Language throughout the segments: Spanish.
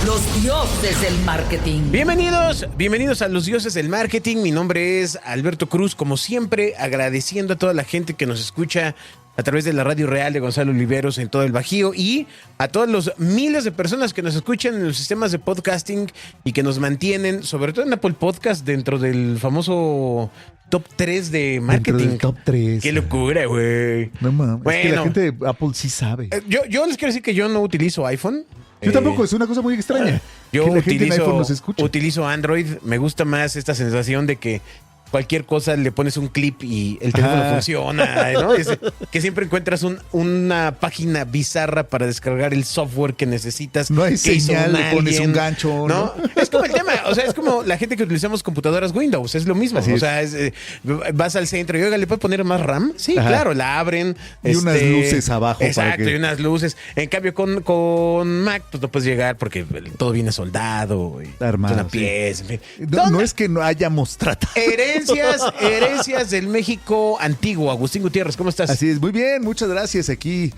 Los dioses del marketing. Bienvenidos a Los Dioses del Marketing. Mi nombre es Alberto Cruz, como siempre, agradeciendo a toda la gente que nos escucha a través de la Radio Real de Gonzalo Oliveros en todo el Bajío y a todos los miles de personas que nos escuchan en los sistemas de podcasting y que nos mantienen, sobre todo en Apple Podcast, dentro del famoso top 3 de marketing. Dentro del top 3. Qué locura, güey. No mames, Bueno, es que la gente de Apple sí sabe. Yo les quiero decir que yo no utilizo iPhone. Yo tampoco, es una cosa muy extraña. Yo que la gente en iPhone nos escucha. utilizo Android. Me gusta más esta sensación de que cualquier cosa le pones un clip y el teléfono funciona, ¿no? Que siempre encuentras una página bizarra para descargar el software que necesitas. No hay señal, le pones un gancho, ¿no? Es como el tema, o sea, es como la gente que utilizamos computadoras Windows, es lo mismo. Así o es. sea, vas al centro y, oiga, ¿le puedes poner más RAM? Sí, claro, la abren. Y unas luces abajo. Exacto, y unas luces. En cambio, con Mac, pues no puedes llegar porque todo viene soldado. Y Armado, una pieza, en fin. No es que no hayamos tratado. Herencias del México antiguo. Agustín Gutiérrez, ¿cómo estás? Así es, muy bien, muchas gracias aquí.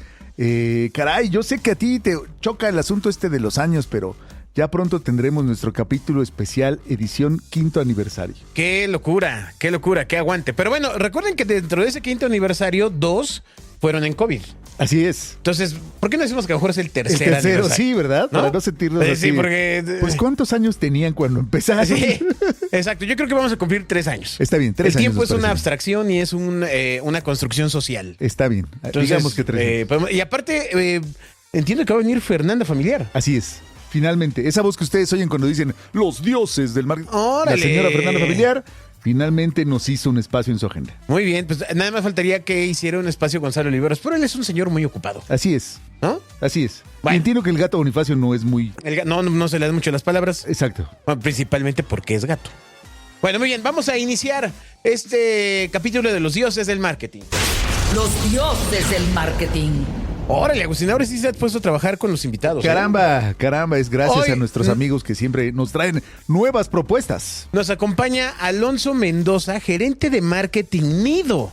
Caray, yo sé que a ti te choca el asunto de los años, pero ya pronto tendremos nuestro capítulo especial, edición 5º aniversario. Qué locura, qué aguante. Pero bueno, recuerden que dentro de ese 5º aniversario, 2 fueron en COVID. Así es. Entonces, ¿por qué no decimos que a lo mejor es el tercer El tercero, aniversario? sí, ¿verdad? ¿No? Para no sentirnos así. Sí, porque... Pues, ¿cuántos años tenían cuando empezaron? Sí, exacto. Yo creo que vamos a cumplir 3 años. Está bien, 3 años. El tiempo es nos una parece abstracción y es una construcción social. Está bien. Entonces, digamos que 3 años. Y aparte, entiendo que va a venir Fernanda Familiar. Así es. Finalmente, esa voz que ustedes oyen cuando dicen los dioses del marketing. ¡Órale! La señora Fernanda Familiar finalmente nos hizo un espacio en su agenda. Muy bien, pues nada más faltaría que hiciera un espacio Gonzalo Oliveros, pero él es un señor muy ocupado, Así es. ¿no? Así es. Bueno. Y entiendo que el gato Bonifacio no es muy... No se le dan mucho las palabras, Exacto. bueno, principalmente porque es gato. Bueno, muy bien, vamos a iniciar este capítulo de Los Dioses del Marketing. Los dioses del marketing. Órale, Agustín, ahora sí se ha puesto a trabajar con los invitados. Caramba, es gracias Hoy- a nuestros amigos que siempre nos traen nuevas propuestas. Nos acompaña Alonso Mendoza, gerente de marketing Nido.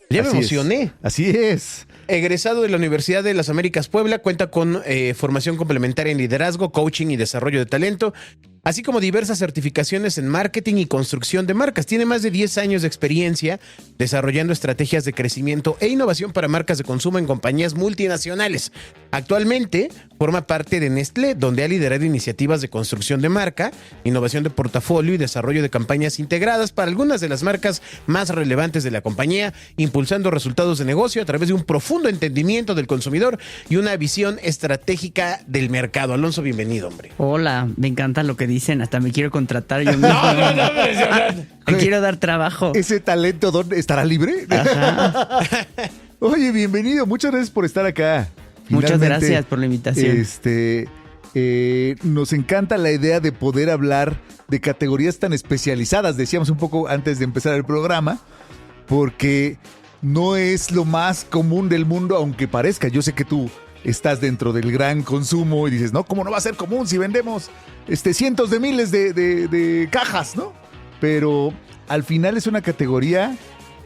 Ya me Así emocioné. es. Así es. Egresado de la Universidad de las Américas Puebla, cuenta con formación complementaria en liderazgo, coaching y desarrollo de talento, así como diversas certificaciones en marketing y construcción de marcas. Tiene más de 10 años de experiencia desarrollando estrategias de crecimiento e innovación para marcas de consumo en compañías multinacionales. Actualmente forma parte de Nestlé, donde ha liderado iniciativas de construcción de marca, innovación de portafolio y desarrollo de campañas integradas para algunas de las marcas más relevantes de la compañía, impulsando resultados de negocio a través de un profundo entendimiento del consumidor y una visión estratégica del mercado. Alonso, bienvenido, hombre. Hola, me encanta lo que dicen, hasta me quiero contratar yo mismo. Me quiero dar trabajo. ¿Ese talento dónde estará libre? Ajá. Oye, bienvenido. Muchas gracias por estar acá. Muchas Finalmente, gracias por la invitación. Nos encanta la idea de poder hablar de categorías tan especializadas, decíamos un poco antes de empezar el programa, porque no es lo más común del mundo, aunque parezca. Yo sé que tú estás dentro del gran consumo y dices, no, ¿cómo no va a ser común si vendemos cientos de miles de cajas, ¿no? Pero al final es una categoría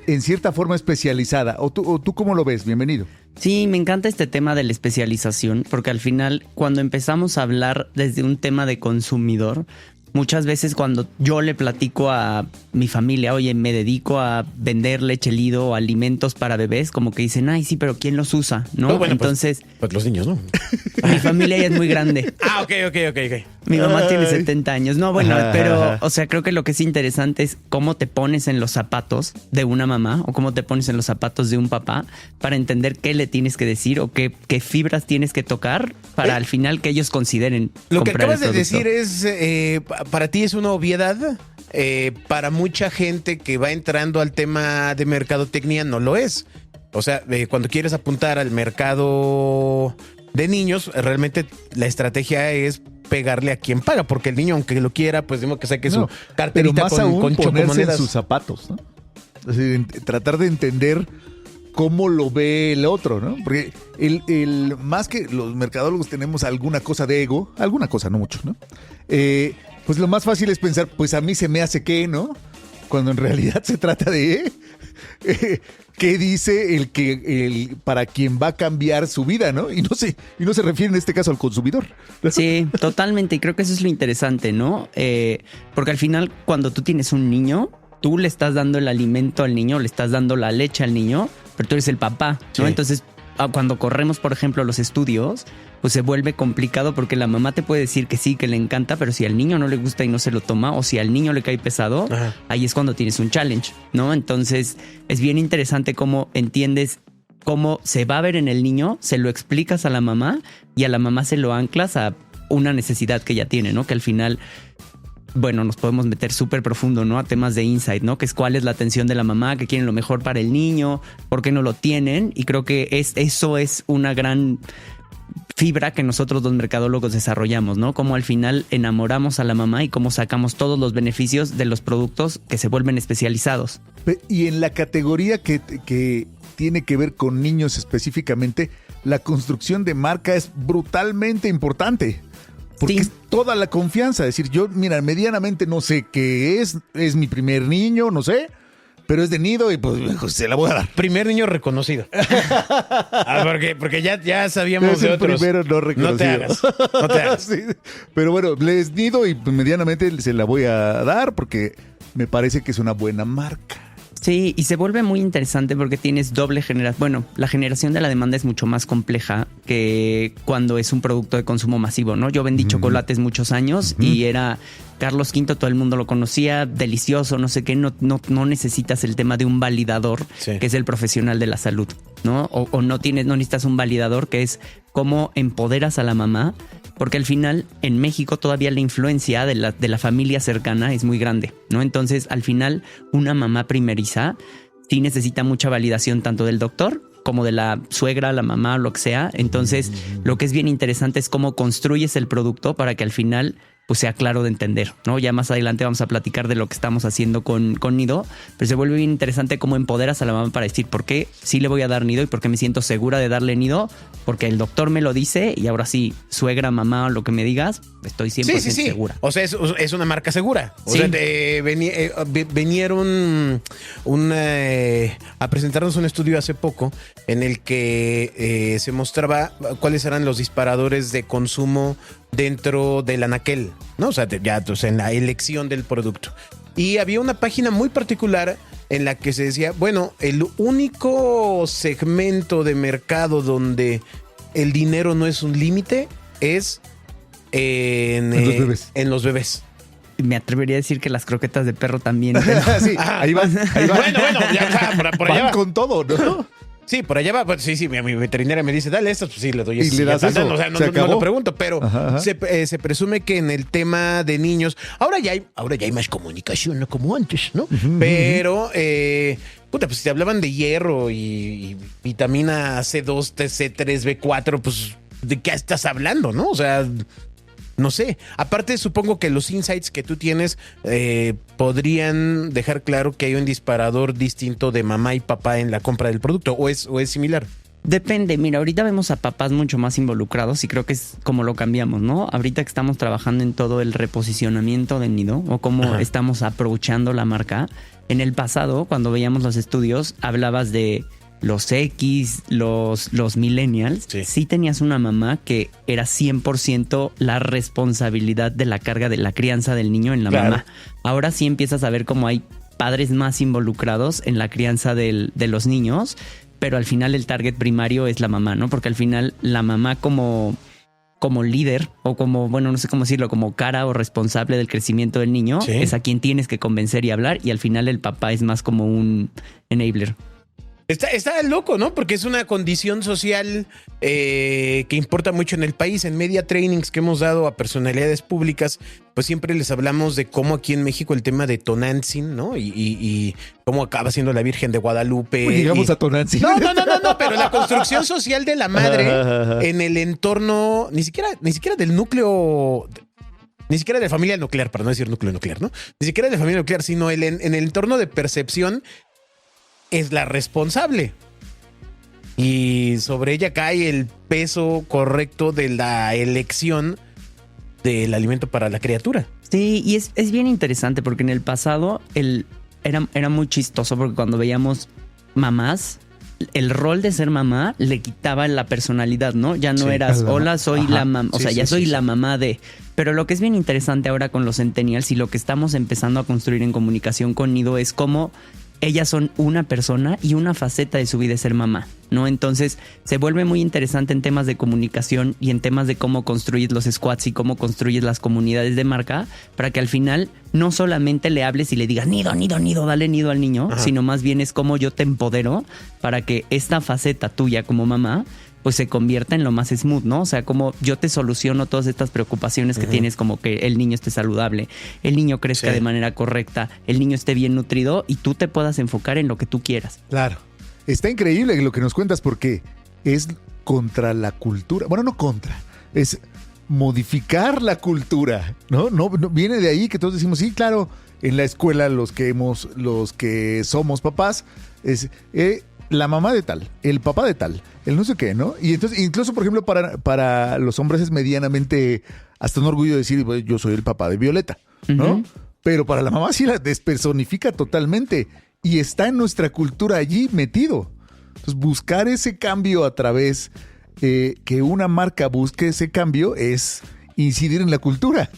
en cierta forma especializada. ¿O tú cómo lo ves? Bienvenido. Sí, me encanta este tema de la especialización, porque al final, cuando empezamos a hablar desde un tema de consumidor, muchas veces cuando yo le platico a mi familia, oye, me dedico a vender leche Lido o alimentos para bebés, como que dicen, ay, sí, pero ¿quién los usa? ¿No? No, bueno, entonces, pues los niños, ¿no? mi familia ya es muy grande. Ok. Mi mamá tiene 70 años. No, bueno, Ajá, pero, ajá. o sea, creo que lo que es interesante es cómo te pones en los zapatos de una mamá o cómo te pones en los zapatos de un papá para entender qué le tienes que decir o qué fibras tienes que tocar para al final que ellos consideren Lo que comprar acabas el de producto. decir es, para ti es una obviedad, para mucha gente que va entrando al tema de mercadotecnia no lo es. O sea, cuando quieres apuntar al mercado de niños, realmente la estrategia es pegarle a quien paga, porque el niño, aunque lo quiera, pues digo que saque su Pero carterita más con aún ponerse en chocomonedas. sus zapatos, ¿no? Es decir, tratar de entender cómo lo ve el otro, ¿no? Porque más que los mercadólogos tenemos alguna cosa de ego, alguna cosa, no mucho, ¿no? Pues lo más fácil es pensar, pues a mí se me hace que, ¿no? cuando en realidad se trata de qué dice el para quien va a cambiar su vida, ¿no? Y no se refiere en este caso al consumidor. Sí, totalmente. Y creo que eso es lo interesante, ¿no? Porque al final, cuando tú tienes un niño, tú le estás dando el alimento al niño, le estás dando la leche al niño, pero tú eres el papá, ¿no? Sí. Entonces, cuando corremos, por ejemplo, los estudios, pues se vuelve complicado porque la mamá te puede decir que sí, que le encanta, pero si al niño no le gusta y no se lo toma, o si al niño le cae pesado, Ajá. ahí es cuando tienes un challenge, ¿no? Entonces, es bien interesante cómo entiendes cómo se va a ver en el niño, se lo explicas a la mamá y a la mamá se lo anclas a una necesidad que ella tiene, ¿no? Que al final, bueno, nos podemos meter súper profundo, ¿no? A temas de insight, ¿no? Que es cuál es la atención de la mamá, que quieren lo mejor para el niño, por qué no lo tienen. Y creo que eso es una gran fibra que nosotros los mercadólogos desarrollamos, ¿no? Cómo al final enamoramos a la mamá y cómo sacamos todos los beneficios de los productos que se vuelven especializados. Y en la categoría que tiene que ver con niños específicamente, la construcción de marca es brutalmente importante. Porque Sí. es toda la confianza. Es decir, yo, mira, medianamente no sé qué es mi primer niño, no sé, pero es de nido y pues se la voy a dar. Primer niño reconocido. Porque ya sabíamos Es de el otros. primero no reconocido. No te hagas. No te hagas. Sí. Pero bueno, les nido y pues, medianamente se la voy a dar porque me parece que es una buena marca. Sí, y se vuelve muy interesante porque tienes doble generación. Bueno, la generación de la demanda es mucho más compleja que cuando es un producto de consumo masivo, ¿no? Yo vendí chocolates muchos años y era Carlos V, todo el mundo lo conocía, delicioso, no sé qué, no necesitas el tema de un validador, Sí. que es el profesional de la salud, ¿no? O no necesitas un validador que es cómo empoderas a la mamá, porque al final en México todavía la influencia de la familia cercana es muy grande, ¿no? Entonces al final una mamá primeriza sí necesita mucha validación tanto del doctor como de la suegra, la mamá, lo que sea. Entonces lo que es bien interesante es cómo construyes el producto para que al final pues sea claro de entender, ¿no? Ya más adelante vamos a platicar de lo que estamos haciendo con Nido, pero se vuelve bien interesante cómo empoderas a la mamá para decir por qué sí le voy a dar Nido y por qué me siento segura de darle Nido, porque el doctor me lo dice y ahora sí, suegra, mamá, lo que me digas, estoy 100% Sí. segura. O sea, es una marca segura. O Sí. sea, vinieron a presentarnos un estudio hace poco en el que se mostraba cuáles eran los disparadores de consumo dentro del anaquel, ¿no? O sea, en la elección del producto. Y había una página muy particular en la que se decía, bueno, el único segmento de mercado donde el dinero no es un límite es en los bebés. En los bebés. Me atrevería a decir que las croquetas de perro también. Sí, ahí van. Bueno, ya, o sea, por allá Van va. con todo, ¿no? Sí, por allá va. Pues, sí, mi veterinaria me dice, dale estas, pues sí, le doy Y estas. le das Ya está, eso, o sea, se no acabó. lo pregunto, pero Ajá. se presume que en el tema de niños, ahora ya hay más comunicación, no como antes, ¿no? Pero, pues si te hablaban de hierro y vitamina C2, C3, B4, pues, ¿de qué estás hablando, no? O sea, no sé. Aparte, supongo que los insights que tú tienes podrían dejar claro que hay un disparador distinto de mamá y papá en la compra del producto, o es similar. Depende, mira, ahorita vemos a papás mucho más involucrados y creo que es como lo cambiamos, ¿no? Ahorita que estamos trabajando en todo el reposicionamiento de Nido o cómo estamos aprovechando la marca. En el pasado, cuando veíamos los estudios, hablabas de los X, los millennials. Sí tenías una mamá que era 100% la responsabilidad de la carga de la crianza del niño en la mamá. Ahora sí empiezas a ver cómo hay padres más involucrados en la crianza de los niños, pero al final el target primario es la mamá, ¿no? Porque al final la mamá como líder o como, bueno, no sé cómo decirlo, como cara o responsable del crecimiento del niño, es a quien tienes que convencer y hablar, y al final el papá es más como un enabler. Está loco, ¿no? Porque es una condición social que importa mucho en el país. En media trainings que hemos dado a personalidades públicas, pues siempre les hablamos de cómo aquí en México el tema de Tonantzin, ¿no? Y cómo acaba siendo la Virgen de Guadalupe. Llegamos a Tonantzin. No, pero la construcción social de la madre en el entorno, ni siquiera del núcleo, ni siquiera de familia nuclear, para no decir núcleo nuclear, ¿no? Ni siquiera de familia nuclear, sino en el entorno de percepción es la responsable. Y sobre ella cae el peso correcto de la elección del alimento para la criatura. Sí, y es bien interesante porque en el pasado era muy chistoso porque cuando veíamos mamás, el rol de ser mamá le quitaba la personalidad, ¿no? Ya no Sí, eras, hola, soy Ajá. la mamá, o Sí, sea, sí, ya soy sí, la sí. mamá de... Pero lo que es bien interesante ahora con los centennials y lo que estamos empezando a construir en comunicación con Nido es cómo ellas son una persona y una faceta de su vida es ser mamá, ¿no? Entonces se vuelve muy interesante en temas de comunicación y en temas de cómo construyes los squads y cómo construyes las comunidades de marca para que al final no solamente le hables y le digas Nido, Nido, Nido, dale nido al niño, Ajá. sino más bien es cómo yo te empodero para que esta faceta tuya como mamá pues se convierta en lo más smooth, ¿no? O sea, como yo te soluciono todas estas preocupaciones que tienes, como que el niño esté saludable, el niño crezca Sí. de manera correcta, el niño esté bien nutrido y tú te puedas enfocar en lo que tú quieras. Claro. Está increíble lo que nos cuentas porque es contra la cultura. Bueno, no contra, es modificar la cultura, ¿no? No viene de ahí que todos decimos, sí, claro, en la escuela los que somos papás, es la mamá de tal, el papá de tal, el no sé qué, ¿no? Y entonces, incluso, por ejemplo, para los hombres es medianamente hasta un orgullo decir, "Pues, yo soy el papá de Violeta", ¿no? Ujú. Pero para la mamá sí la despersonifica totalmente y está en nuestra cultura allí metido. Entonces, buscar ese cambio a través, que una marca busque ese cambio es incidir en la cultura.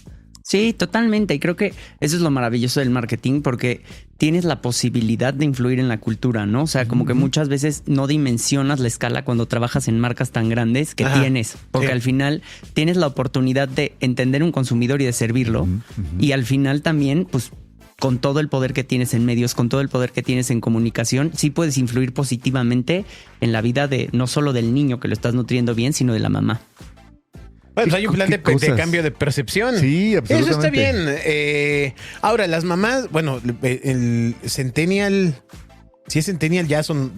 Sí, totalmente. Y creo que eso es lo maravilloso del marketing porque tienes la posibilidad de influir en la cultura, ¿no? O sea, como que muchas veces no dimensionas la escala cuando trabajas en marcas tan grandes que Ajá. tienes. Porque Sí. al final tienes la oportunidad de entender un consumidor y de servirlo. Y al final también, pues, con todo el poder que tienes en medios, con todo el poder que tienes en comunicación, sí puedes influir positivamente en la vida de no solo del niño que lo estás nutriendo bien, sino de la mamá. Bueno, pues hay un plan ¿Qué de cosas? cambio de percepción. Sí, absolutamente. Eso está bien. Ahora, las mamás, bueno, el Centennial, si es Centennial, ya son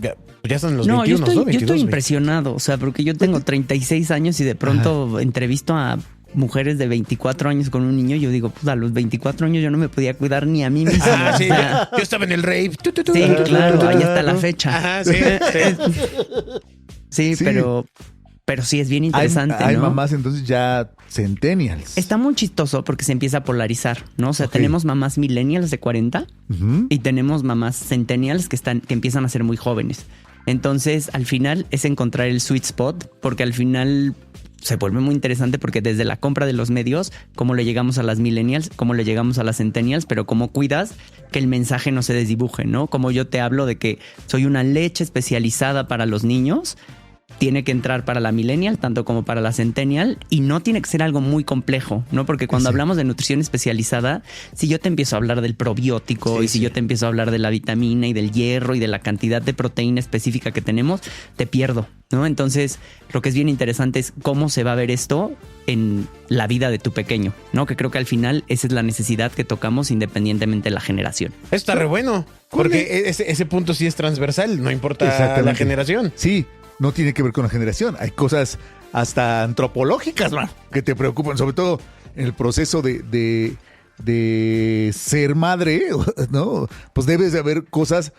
los 21, No, yo estoy, ¿no? yo 22, estoy impresionado, o sea, porque yo tengo 36 años y de pronto entrevisto a mujeres de 24 años con un niño y yo digo, pues a los 24 años yo no me podía cuidar ni a mí mismo. Ah, sí, o sea, yo estaba en el rave. sí, claro, ahí está la fecha. Ajá, sí, sí. Sí, Sí. pero sí es bien interesante, hay ¿no? mamás entonces ya centennials. Está muy chistoso porque se empieza a polarizar, ¿no? O sea, Ok. tenemos mamás millennials de 40 Ujú. y tenemos mamás centennials que empiezan a ser muy jóvenes. Entonces, al final es encontrar el sweet spot, porque al final se vuelve muy interesante porque desde la compra de los medios, cómo le llegamos a las millennials, cómo le llegamos a las centennials, pero cómo cuidas que el mensaje no se desdibuje, ¿no? Como yo te hablo de que soy una leche especializada para los niños, tiene que entrar para la millennial, tanto como para la centennial, y no tiene que ser algo muy complejo, ¿no? Porque cuando Sí. hablamos de nutrición especializada, si yo te empiezo a hablar del probiótico Sí, y si sí. yo te empiezo a hablar de la vitamina y del hierro y de la cantidad de proteína específica que tenemos, te pierdo, ¿no? Entonces, lo que es bien interesante es cómo se va a ver esto en la vida de tu pequeño, ¿no? Que creo que al final esa es la necesidad que tocamos independientemente de la generación. Está re bueno, porque ese punto sí es transversal, no importa Exactamente. la generación. Sí, no tiene que ver con la generación. Hay cosas hasta antropológicas, man, que te preocupan, sobre todo en el proceso de ser madre, ¿no? Pues debes de haber cosas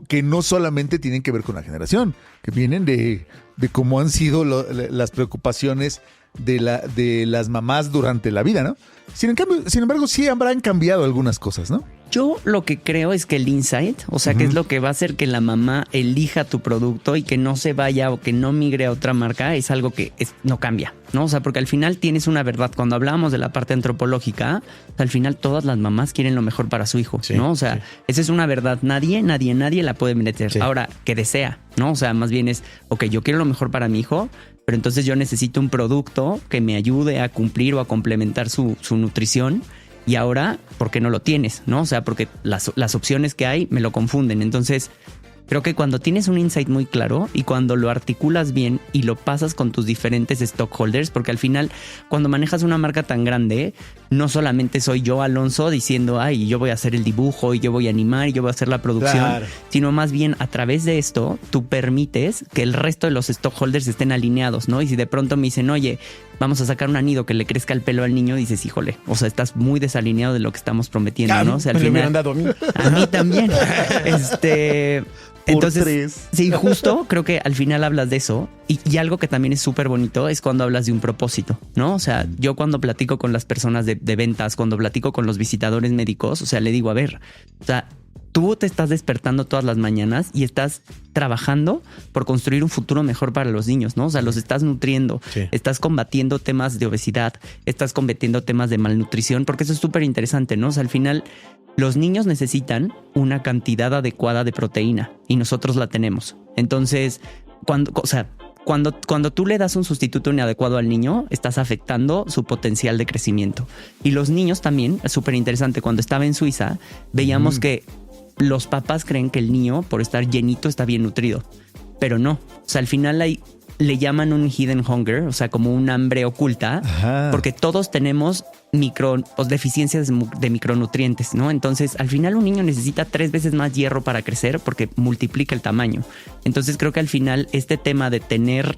que no solamente tienen que ver con la generación, que vienen de cómo han sido las preocupaciones de las mamás durante la vida, ¿no? Sin embargo, sí habrán cambiado algunas cosas, ¿no? Yo lo que creo es que el insight, o sea, que es lo que va a hacer que la mamá elija tu producto y que no se vaya o que no migre a otra marca, es algo que no cambia, ¿no? O sea, porque al final tienes una verdad. Cuando hablábamos de la parte antropológica, al final todas las mamás quieren lo mejor para su hijo, Sí, ¿no? O sea, sí. esa es una verdad. Nadie la puede meter. Sí. Ahora, que desea, ¿no? O sea, más bien es, ok, yo quiero lo mejor para mi hijo, pero entonces yo necesito un producto que me ayude a cumplir o a complementar su nutrición. Y ahora, ¿por qué no lo tienes? ¿No? O sea, porque las opciones que hay me lo confunden. Entonces, creo que cuando tienes un insight muy claro y cuando lo articulas bien y lo pasas con tus diferentes stockholders, porque al final, cuando manejas una marca tan grande, no solamente soy yo, Alonso, diciendo, ay, yo voy a hacer el dibujo y yo voy a animar y yo voy a hacer la producción, Claro. sino más bien a través de esto, tú permites que el resto de los stockholders estén alineados, ¿no? Y si de pronto me dicen, oye, vamos a sacar un anido que le crezca el pelo al niño, dices, híjole, o sea, estás muy desalineado de lo que estamos prometiendo, Ah, ¿no? O sea, al me lo hubieran final, dado a mí. a mí también. Entonces, 3. sí, justo creo que al final hablas de eso y algo que también es súper bonito es cuando hablas de un propósito, ¿no? O sea, yo cuando platico con las personas de ventas, cuando platico con los visitadores médicos, o sea, le digo, a ver, o sea, Tú te estás despertando todas las mañanas y estás trabajando por construir un futuro mejor para los niños, ¿no? O sea, los estás nutriendo, estás combatiendo temas de obesidad, estás combatiendo temas de malnutrición, porque eso es súper interesante, ¿no? O sea, al final los niños necesitan una cantidad adecuada de proteína y nosotros la tenemos. Entonces, cuando tú le das un sustituto inadecuado al niño, estás afectando su potencial de crecimiento. Y los niños también, es súper interesante, cuando estaba en Suiza, veíamos que los papás creen que el niño, por estar llenito, está bien nutrido. Pero no. O sea, al final le llaman un hidden hunger, o sea, como un hambre oculta, porque todos tenemos deficiencias de micronutrientes, ¿no? Entonces, al final un niño necesita 3 veces más hierro para crecer porque multiplica el tamaño. Entonces, creo que al final este tema de tener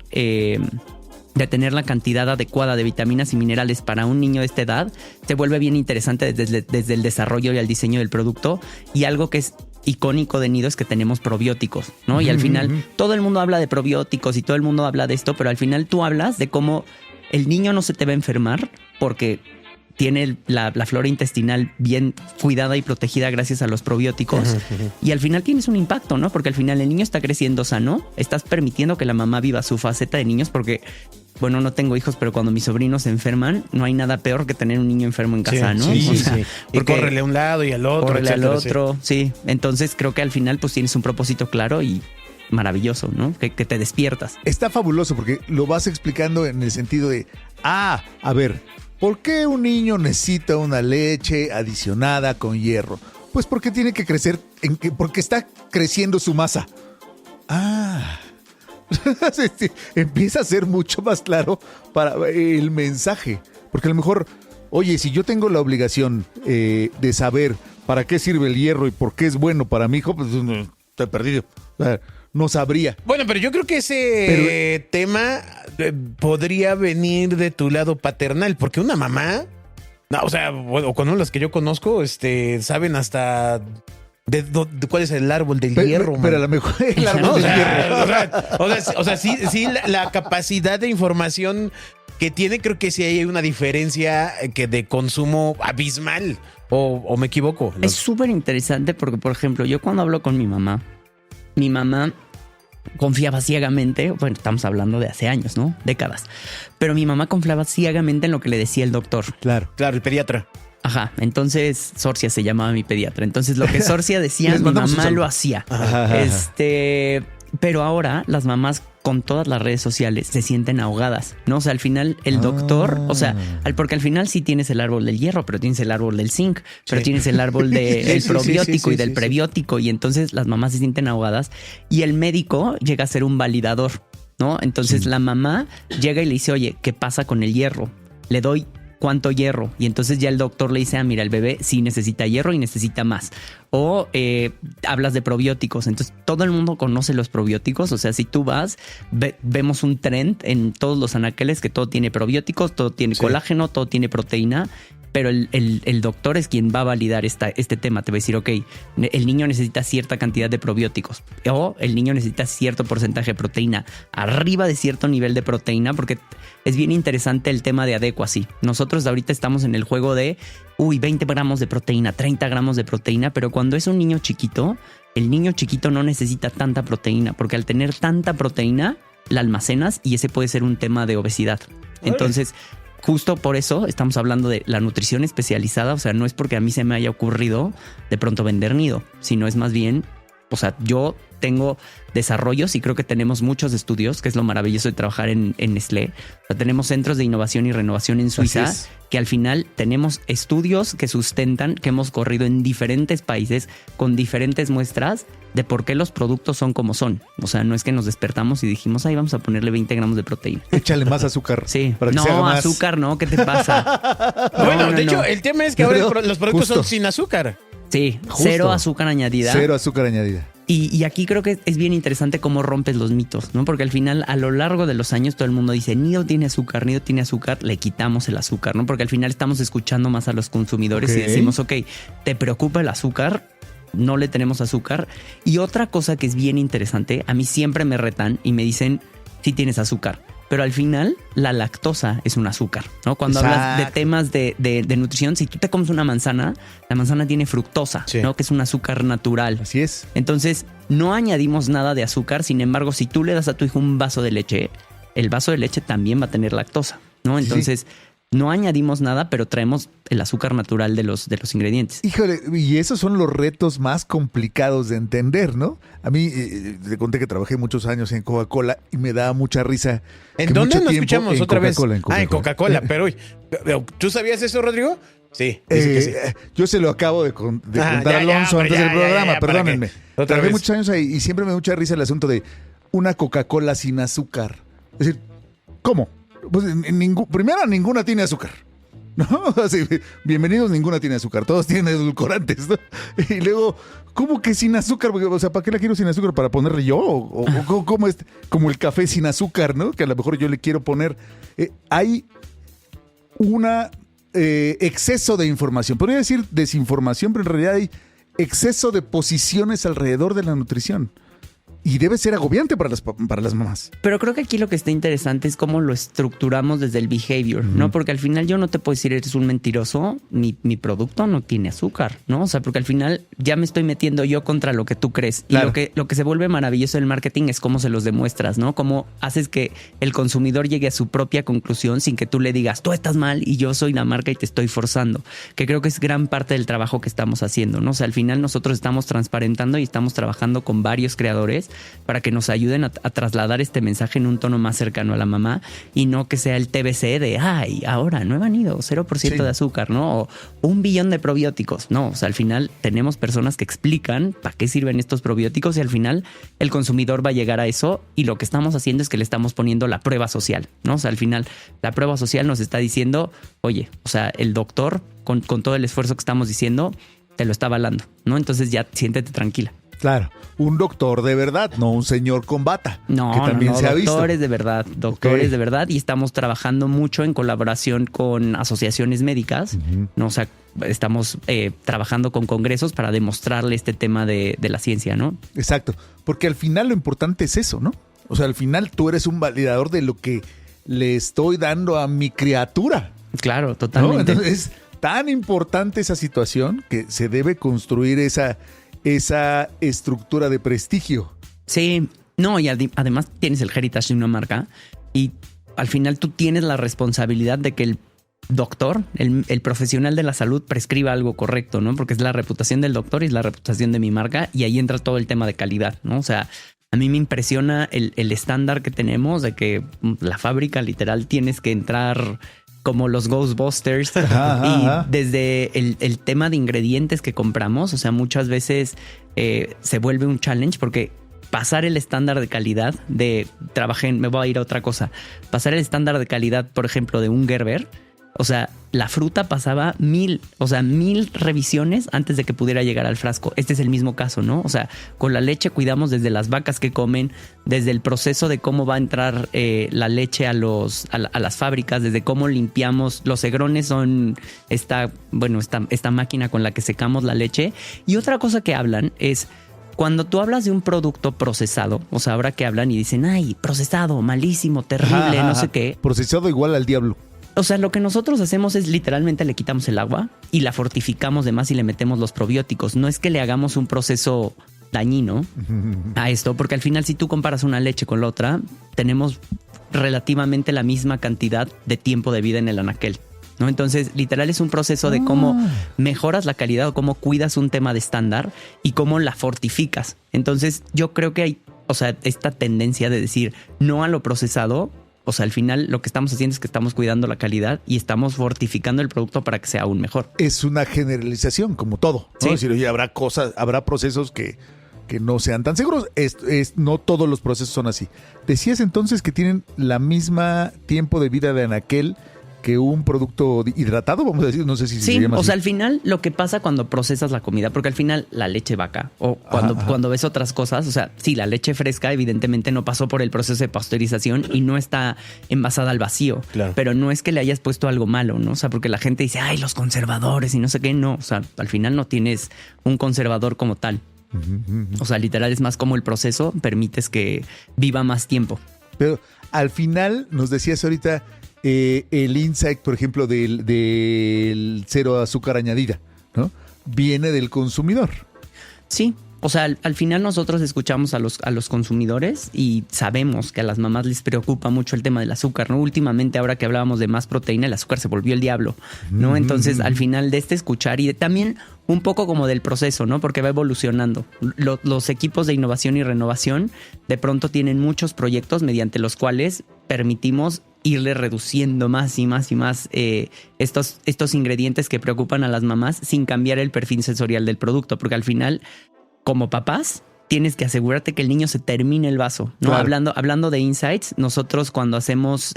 la cantidad adecuada de vitaminas y minerales para un niño de esta edad se vuelve bien interesante desde el desarrollo y el diseño del producto. Y algo que es icónico de Nido es que tenemos probióticos, ¿no? Y al final todo el mundo habla de probióticos y todo el mundo habla de esto, pero al final tú hablas de cómo el niño no se te va a enfermar porque tiene la flora intestinal bien cuidada y protegida gracias a los probióticos. Y al final tienes un impacto, ¿no? Porque al final el niño está creciendo sano, estás permitiendo que la mamá viva su faceta de niños porque, bueno, no tengo hijos, pero cuando mis sobrinos se enferman, no hay nada peor que tener un niño enfermo en casa, ¿no? Sí, o sea, Y córrele a un lado y al otro, córrele etcétera, al otro, sí. Entonces creo que al final pues tienes un propósito claro y maravilloso, ¿no? Que te despiertas. Está fabuloso porque lo vas explicando en el sentido de, a ver, ¿por qué un niño necesita una leche adicionada con hierro? Pues porque tiene que crecer, porque está creciendo su masa. Empieza a ser mucho más claro para el mensaje. Porque a lo mejor, oye, si yo tengo la obligación de saber para qué sirve el hierro y por qué es bueno para mi hijo, pues estoy perdido. O sea, no sabría. Bueno, pero yo creo que ese tema podría venir de tu lado paternal, porque una mamá, no, o sea, o con las que yo conozco, saben hasta de cuál es el árbol del hierro. Pero a lo mejor el árbol del hierro. O sea, sí, la capacidad de información que tiene, creo que sí hay una diferencia que de consumo abismal, o me equivoco. Es súper interesante porque, por ejemplo, yo cuando hablo con mi mamá confiaba ciegamente, bueno, estamos hablando de hace años, ¿no? Décadas. Pero mi mamá confiaba ciegamente en lo que le decía el doctor. Claro, el pediatra. Ajá, entonces Sorcia se llamaba mi pediatra. Entonces lo que Sorcia decía, mi mamá lo hacía. Pero ahora las mamás con todas las redes sociales se sienten ahogadas, ¿no? O sea, al final el doctor, o sea, porque al final sí tienes el árbol del hierro, pero tienes el árbol del zinc, pero tienes el árbol del probiótico y del prebiótico, y entonces las mamás se sienten ahogadas y el médico llega a ser un validador, ¿no? Entonces la mamá llega y le dice, oye, ¿qué pasa con el hierro? Le doy ¿cuánto hierro? Y entonces ya el doctor le dice, mira, el bebé sí necesita hierro y necesita más. O hablas de probióticos. Entonces todo el mundo conoce los probióticos. O sea, si tú vas, vemos un trend en todos los anaqueles que todo tiene probióticos, todo tiene colágeno, todo tiene proteína. Pero el doctor es quien va a validar este tema. Te va a decir, ok, el niño necesita cierta cantidad de probióticos o el niño necesita cierto porcentaje de proteína, arriba de cierto nivel de proteína, porque es bien interesante el tema de adecuacy. Nosotros ahorita estamos en el juego de, 20 gramos de proteína, 30 gramos de proteína, pero cuando es un niño chiquito, el niño chiquito no necesita tanta proteína, porque al tener tanta proteína, la almacenas y ese puede ser un tema de obesidad. Entonces, justo por eso estamos hablando de la nutrición especializada. O sea, no es porque a mí se me haya ocurrido de pronto vender Nido, sino es más bien, o sea, yo tengo desarrollos y creo que tenemos muchos estudios, que es lo maravilloso de trabajar en Nestlé. O sea, tenemos centros de innovación y renovación en Suiza, que al final tenemos estudios que sustentan que hemos corrido en diferentes países con diferentes muestras de por qué los productos son como son. O sea, no es que nos despertamos y dijimos, vamos a ponerle 20 gramos de proteína. Échale más azúcar. Sí. Para que se haga más. Azúcar no, ¿qué te pasa? Bueno, de hecho, el tema es que ahora los productos son sin azúcar. Sí, cero azúcar añadida. Cero azúcar añadida. Y aquí creo que es bien interesante cómo rompes los mitos, ¿no? Porque al final, a lo largo de los años, todo el mundo dice, Nido tiene azúcar, le quitamos el azúcar, ¿no? Porque al final estamos escuchando más a los consumidores y decimos, ok, ¿te preocupa el azúcar? No le tenemos azúcar. Y otra cosa que es bien interesante, a mí siempre me retan y me dicen, sí tienes azúcar. pero al final la lactosa es un azúcar, ¿no? Cuando hablas de temas de nutrición, si tú te comes una manzana, la manzana tiene fructosa, Sí. ¿no? Que es un azúcar natural. Así es. Entonces, no añadimos nada de azúcar, sin embargo, si tú le das a tu hijo un vaso de leche, el vaso de leche también va a tener lactosa, ¿no? Entonces, no añadimos nada, pero traemos el azúcar natural de los ingredientes. Híjole, y esos son los retos más complicados de entender, ¿no? A mí, te conté que trabajé muchos años en Coca-Cola y me daba mucha risa. ¿En que dónde mucho nos tiempo escuchamos en otra vez? Coca-Cola, En Coca-Cola, pero uy, ¿tú sabías eso, Rodrigo? Sí, dice que sí. Yo se lo acabo de contar a Alonso pero antes del programa, ¿para perdónenme. qué? Otra Trabajé vez. muchos años ahí y siempre me da mucha risa el asunto de una Coca-Cola sin azúcar. Es decir, ¿cómo? Pues primero, ninguna tiene azúcar. ¿No? Así, bienvenidos, ninguna tiene azúcar. Todos tienen edulcorantes, ¿no? Y luego, ¿cómo que sin azúcar? O sea, ¿para qué la quiero sin azúcar? ¿Para ponerle yo? ¿O cómo es? Como el café sin azúcar, ¿no? Que a lo mejor yo le quiero poner. Hay una exceso de información. Podría decir desinformación, pero en realidad hay exceso de posiciones alrededor de la nutrición. Y debe ser agobiante para las mamás. Pero creo que aquí lo que está interesante es cómo lo estructuramos desde el behavior, ¿no? Porque al final yo no te puedo decir eres un mentiroso, mi producto no tiene azúcar, ¿no? O sea, porque al final ya me estoy metiendo yo contra lo que tú crees. Claro. Y lo que se vuelve maravilloso del marketing es cómo se los demuestras, ¿no? Cómo haces que el consumidor llegue a su propia conclusión sin que tú le digas, tú estás mal y yo soy la marca y te estoy forzando. Que creo que es gran parte del trabajo que estamos haciendo, ¿no? O sea, al final nosotros estamos transparentando y estamos trabajando con varios creadores para que nos ayuden a trasladar este mensaje en un tono más cercano a la mamá y no que sea el TBC de, ay, ahora no he venido 0% de azúcar, ¿no? O 1 billón de probióticos. No, o sea, al final tenemos personas que explican para qué sirven estos probióticos y al final el consumidor va a llegar a eso y lo que estamos haciendo es que le estamos poniendo la prueba social, ¿no? O sea, al final la prueba social nos está diciendo, oye, o sea, el doctor con todo el esfuerzo que estamos diciendo te lo está avalando, ¿no? Entonces ya siéntete tranquila. Claro, un doctor de verdad, no un señor con bata. No, que también se ha visto. doctores de verdad, doctores de verdad. Y estamos trabajando mucho en colaboración con asociaciones médicas. ¿No? O sea, estamos trabajando con congresos para demostrarle este tema de la ciencia, ¿no? Exacto, porque al final lo importante es eso, ¿no? O sea, al final tú eres un validador de lo que le estoy dando a mi criatura. Claro, totalmente. ¿No? Entonces es tan importante esa situación que se debe construir esa estructura de prestigio. Sí, no, y además tienes el heritage de una marca y al final tú tienes la responsabilidad de que el doctor, el profesional de la salud prescriba algo correcto, ¿no? Porque es la reputación del doctor y es la reputación de mi marca y ahí entra todo el tema de calidad, ¿no? O sea, a mí me impresiona el estándar que tenemos de que la fábrica literal tienes que entrar como los Ghostbusters y desde el tema de ingredientes que compramos, o sea, muchas veces se vuelve un challenge porque pasar el estándar de calidad me voy a ir a otra cosa, pasar el estándar de calidad, por ejemplo, de un Gerber, o sea, la fruta pasaba 1000 revisiones antes de que pudiera llegar al frasco. Este es el mismo caso, ¿no? O sea, con la leche cuidamos desde las vacas que comen, desde el proceso de cómo va a entrar la leche a las fábricas, desde cómo limpiamos. Los segrones son esta máquina con la que secamos la leche. Y otra cosa que hablan es cuando tú hablas de un producto procesado, o sea, ahora que hablan y dicen, ay, procesado, malísimo, terrible, no sé qué. Procesado igual al diablo. O sea, lo que nosotros hacemos es literalmente le quitamos el agua y la fortificamos de más y le metemos los probióticos. No es que le hagamos un proceso dañino a esto, porque al final si tú comparas una leche con la otra, tenemos relativamente la misma cantidad de tiempo de vida en el anaquel, ¿no? Entonces, literal es un proceso de cómo mejoras la calidad o cómo cuidas un tema de estándar y cómo la fortificas. Entonces, yo creo que hay, o sea, esta tendencia de decir no a lo procesado. O sea, al final lo que estamos haciendo es que estamos cuidando la calidad y estamos fortificando el producto para que sea aún mejor. Es una generalización, como todo, ¿no? Sí. Es decir, oye, habrá procesos que no sean tan seguros. No todos los procesos son así. Decías entonces que tienen la misma tiempo de vida de anaquel que un producto hidratado, vamos a decir, no sé si se llama así. O sea, al final lo que pasa cuando procesas la comida, porque al final la leche vaca o cuando ves otras cosas, o sea, sí, la leche fresca evidentemente no pasó por el proceso de pasteurización y no está envasada al vacío, Claro. Pero no es que le hayas puesto algo malo, ¿no? O sea, porque la gente dice, ay, los conservadores y no sé qué, no, o sea, al final no tienes un conservador como tal. O sea, literal es más como el proceso permites que viva más tiempo. Pero al final nos decías ahorita el insight, por ejemplo, del cero azúcar añadida, ¿no? Viene del consumidor. Sí. O sea, al final nosotros escuchamos a los consumidores y sabemos que a las mamás les preocupa mucho el tema del azúcar, ¿no? Últimamente, ahora que hablábamos de más proteína, el azúcar se volvió el diablo, ¿no? Entonces, al final de escuchar y también un poco como del proceso, ¿no? Porque va evolucionando. Los equipos de innovación y renovación de pronto tienen muchos proyectos mediante los cuales permitimos irle reduciendo más y más y más estos ingredientes que preocupan a las mamás sin cambiar el perfil sensorial del producto, porque al final, como papás, tienes que asegurarte que el niño se termine el vaso, ¿no? Claro. Hablando de insights, nosotros cuando hacemos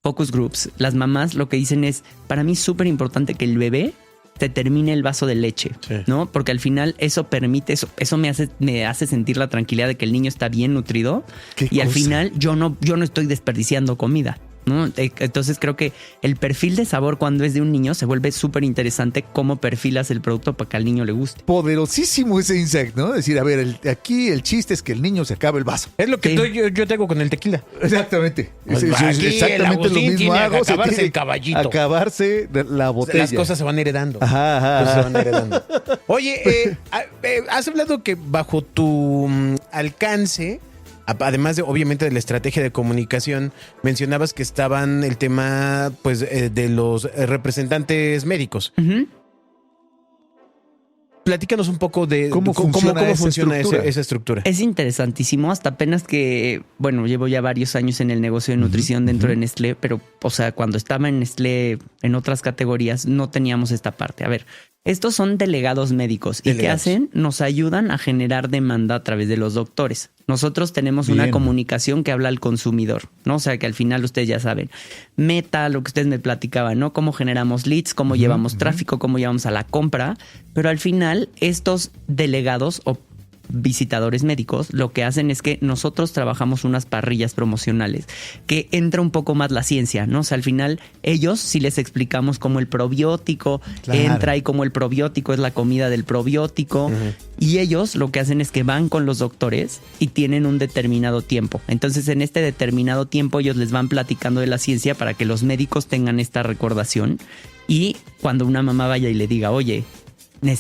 focus groups, las mamás lo que dicen es, para mí es súper importante que el bebé te termine el vaso de leche, sí, ¿no? Porque al final eso permite, eso me hace sentir la tranquilidad de que el niño está bien nutrido y al final yo no estoy desperdiciando comida, ¿no? Entonces creo que el perfil de sabor cuando es de un niño se vuelve súper interesante cómo perfilas el producto para que al niño le guste. Poderosísimo ese insight, ¿no? Decir, a ver, aquí el chiste es que el niño se acabe el vaso. Es lo que yo tengo con el tequila. Exactamente. Pues aquí exactamente lo mismo hago. Acabarse el caballito. Acabarse la botella. Las cosas se van heredando. Ajá. Se van heredando. Oye, has hablado que bajo tu alcance, además de obviamente de la estrategia de comunicación, mencionabas que estaban el tema pues de los representantes médicos. Uh-huh. Platícanos un poco de cómo funciona esa estructura. Es interesantísimo, hasta apenas que, bueno, llevo ya varios años en el negocio de nutrición dentro de Nestlé, pero, o sea, cuando estaba en Nestlé, en otras categorías, no teníamos esta parte. A ver, estos son delegados médicos. ¿Y qué hacen? Nos ayudan a generar demanda a través de los doctores. Nosotros tenemos una comunicación que habla al consumidor, ¿no? O sea, que al final ustedes ya saben. Meta, lo que ustedes me platicaban, ¿no? Cómo generamos leads, cómo llevamos tráfico, cómo llevamos a la compra. Pero al final, estos delegados o visitadores médicos lo que hacen es que nosotros trabajamos unas parrillas promocionales que entra un poco más la ciencia, ¿no? O sea, al final ellos sí les explicamos cómo el probiótico entra y cómo el probiótico es la comida del probiótico y ellos lo que hacen es que van con los doctores y tienen un determinado tiempo. Entonces en este determinado tiempo ellos les van platicando de la ciencia para que los médicos tengan esta recordación y cuando una mamá vaya y le diga, oye,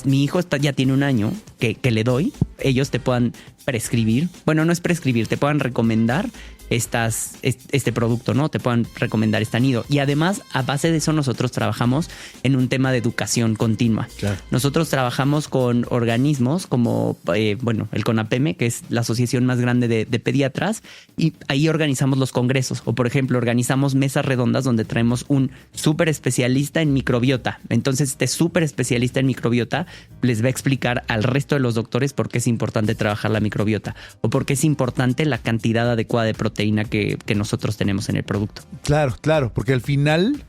mi hijo ya tiene un año que le doy, ellos te puedan prescribir, bueno, no es prescribir, te puedan recomendar este producto, ¿no? Te puedan recomendar este nido. Y además, a base de eso, nosotros trabajamos en un tema de educación continua. Claro. Nosotros trabajamos con organismos como, el CONAPEME, que es la asociación más grande de pediatras, y ahí organizamos los congresos. O, por ejemplo, organizamos mesas redondas donde traemos un súper especialista en microbiota. Entonces, este súper especialista en microbiota les va a explicar al resto de los doctores por qué es importante trabajar la microbiota o por qué es importante la cantidad adecuada de proteína que nosotros tenemos en el producto. Claro, porque al final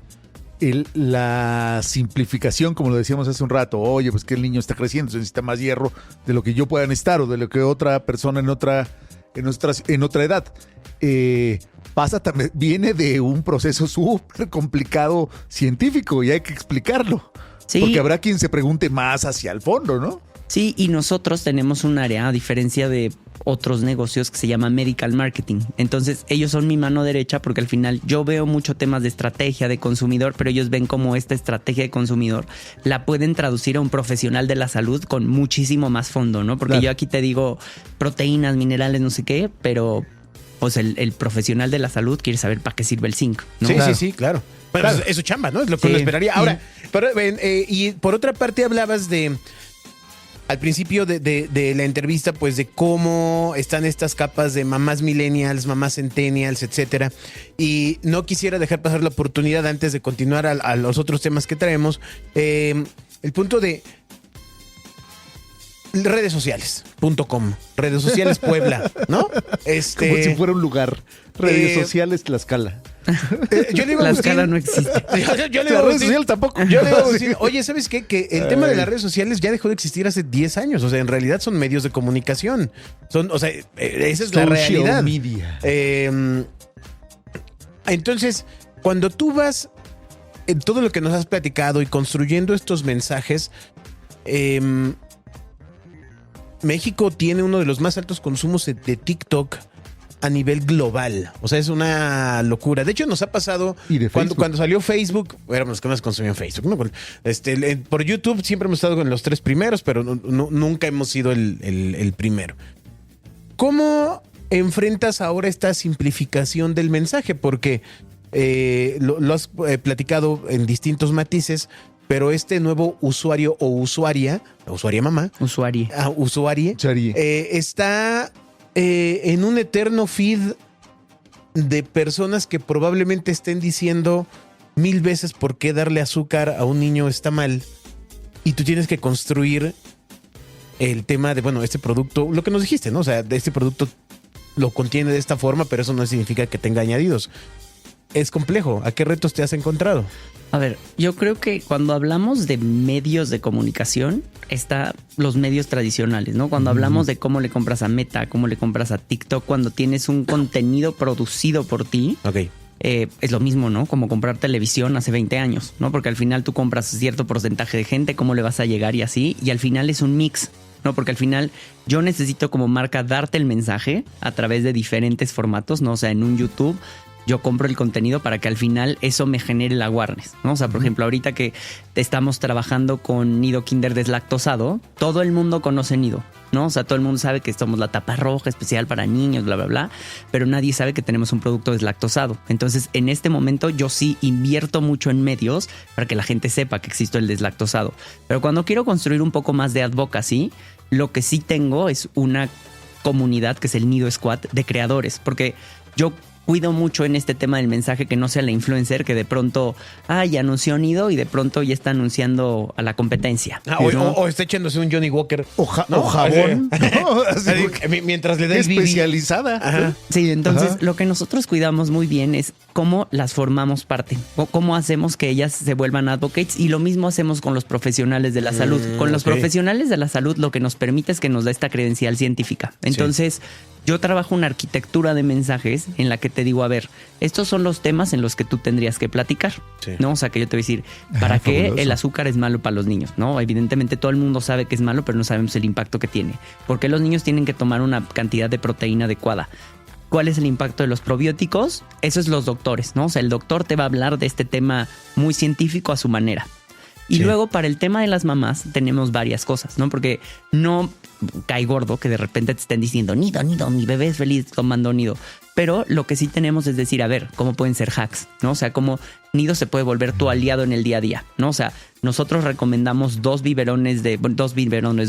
la simplificación, como lo decíamos hace un rato, oye, pues que el niño está creciendo, se necesita más hierro de lo que yo pueda necesitar o de lo que otra persona en otra edad. Pasa también, viene de un proceso súper complicado científico y hay que explicarlo. Sí. Porque habrá quien se pregunte más hacia el fondo, ¿no? Sí, y nosotros tenemos un área, a diferencia de otros negocios, que se llama Medical Marketing. Entonces, ellos son mi mano derecha porque al final yo veo mucho temas de estrategia de consumidor, pero ellos ven cómo esta estrategia de consumidor la pueden traducir a un profesional de la salud con muchísimo más fondo, ¿no? Porque yo aquí te digo proteínas, minerales, no sé qué, pero pues el profesional de la salud quiere saber para qué sirve el zinc, ¿no? Sí, claro. Pero es su chamba, ¿no? Es lo que uno esperaría. Ahora, y por otra parte hablabas al principio de la entrevista, pues de cómo están estas capas de mamás millennials, mamás centennials, etcétera. Y no quisiera dejar pasar la oportunidad antes de continuar a los otros temas que traemos. El punto de redes sociales.com, redes sociales Puebla, ¿no? Como si fuera un lugar. Redes sociales Tlaxcala. Yo le iba a decir, Tlaxcala no existe. Yo le iba a decir, social tampoco. Yo le iba a decir, oye, ¿sabes qué? Que el tema de las redes sociales ya dejó de existir hace 10 años. O sea, en realidad son medios de comunicación. Esa es la realidad. Media. Entonces, cuando tú vas en todo lo que nos has platicado y construyendo estos mensajes, México tiene uno de los más altos consumos de TikTok a nivel global. O sea, es una locura. De hecho, nos ha pasado Y de Facebook. cuando salió Facebook, éramos los que más consumían Facebook, ¿no? Por YouTube siempre hemos estado con los 3 primeros, pero nunca hemos sido el primero. ¿Cómo enfrentas ahora esta simplificación del mensaje? Porque lo has platicado en distintos matices, pero este nuevo usuario o usuaria mamá, Usuario. usuarie, Usuarie. está en un eterno feed de personas que probablemente estén diciendo 1000 veces por qué darle azúcar a un niño está mal, y tú tienes que construir el tema de, bueno, este producto, lo que nos dijiste, ¿no? O sea, de este producto lo contiene de esta forma, pero eso no significa que tenga añadidos. Es complejo. ¿A qué retos te has encontrado? A ver, yo creo que cuando hablamos de medios de comunicación, está los medios tradicionales, ¿no? Cuando hablamos de cómo le compras a Meta, cómo le compras a TikTok, cuando tienes un contenido producido por ti, Ok. es lo mismo, ¿no? Como comprar televisión hace 20 años, ¿no? Porque al final tú compras cierto porcentaje de gente, cómo le vas a llegar y así, y al final es un mix, ¿no? Porque al final yo necesito como marca darte el mensaje a través de diferentes formatos, ¿no? O sea, en un YouTube yo compro el contenido para que al final eso me genere el awareness, ¿no? O sea, por ejemplo, ahorita que estamos trabajando con Nido Kinder deslactosado, todo el mundo conoce Nido, ¿no? O sea, todo el mundo sabe que somos la tapa roja especial para niños, bla, bla, bla, pero nadie sabe que tenemos un producto deslactosado. Entonces, en este momento yo sí invierto mucho en medios para que la gente sepa que existe el deslactosado. Pero cuando quiero construir un poco más de advocacy, lo que sí tengo es una comunidad que es el Nido Squad de creadores, porque yo cuido mucho en este tema del mensaje que no sea la influencer que de pronto, ya anunció Nido y de pronto ya está anunciando a la competencia. O está echándose un Johnny Walker. O jabón. ¿no? Así, Mientras le da qué el bibi. especializada. Ajá. Sí, entonces Ajá. lo que nosotros cuidamos muy bien es cómo las formamos parte, o cómo hacemos que ellas se vuelvan advocates, y lo mismo hacemos con los profesionales de la salud. Con los ok. profesionales de la salud lo que nos permite es que nos da esta credencial científica. Entonces, yo trabajo una arquitectura de mensajes en la que te digo, a ver, estos son los temas en los que tú tendrías que platicar, Sí. ¿no? O sea, que yo te voy a decir, ¿para qué fabuloso. el azúcar es malo para los niños? ¿No? Evidentemente todo el mundo sabe que es malo, pero no sabemos el impacto que tiene. ¿Por qué los niños tienen que tomar una cantidad de proteína adecuada? ¿Cuál es el impacto de los probióticos? Eso es los doctores, ¿no? O sea, el doctor te va a hablar de este tema muy científico a su manera. Y Sí. luego para el tema de las mamás tenemos varias cosas, ¿no? Porque no cae gordo que de repente te estén diciendo Nido, mi bebé es feliz tomando Nido. Pero lo que sí tenemos es decir, a ver, cómo pueden ser hacks, ¿no? O sea, cómo Nido se puede volver tu aliado en el día a día, ¿no? O sea, nosotros recomendamos dos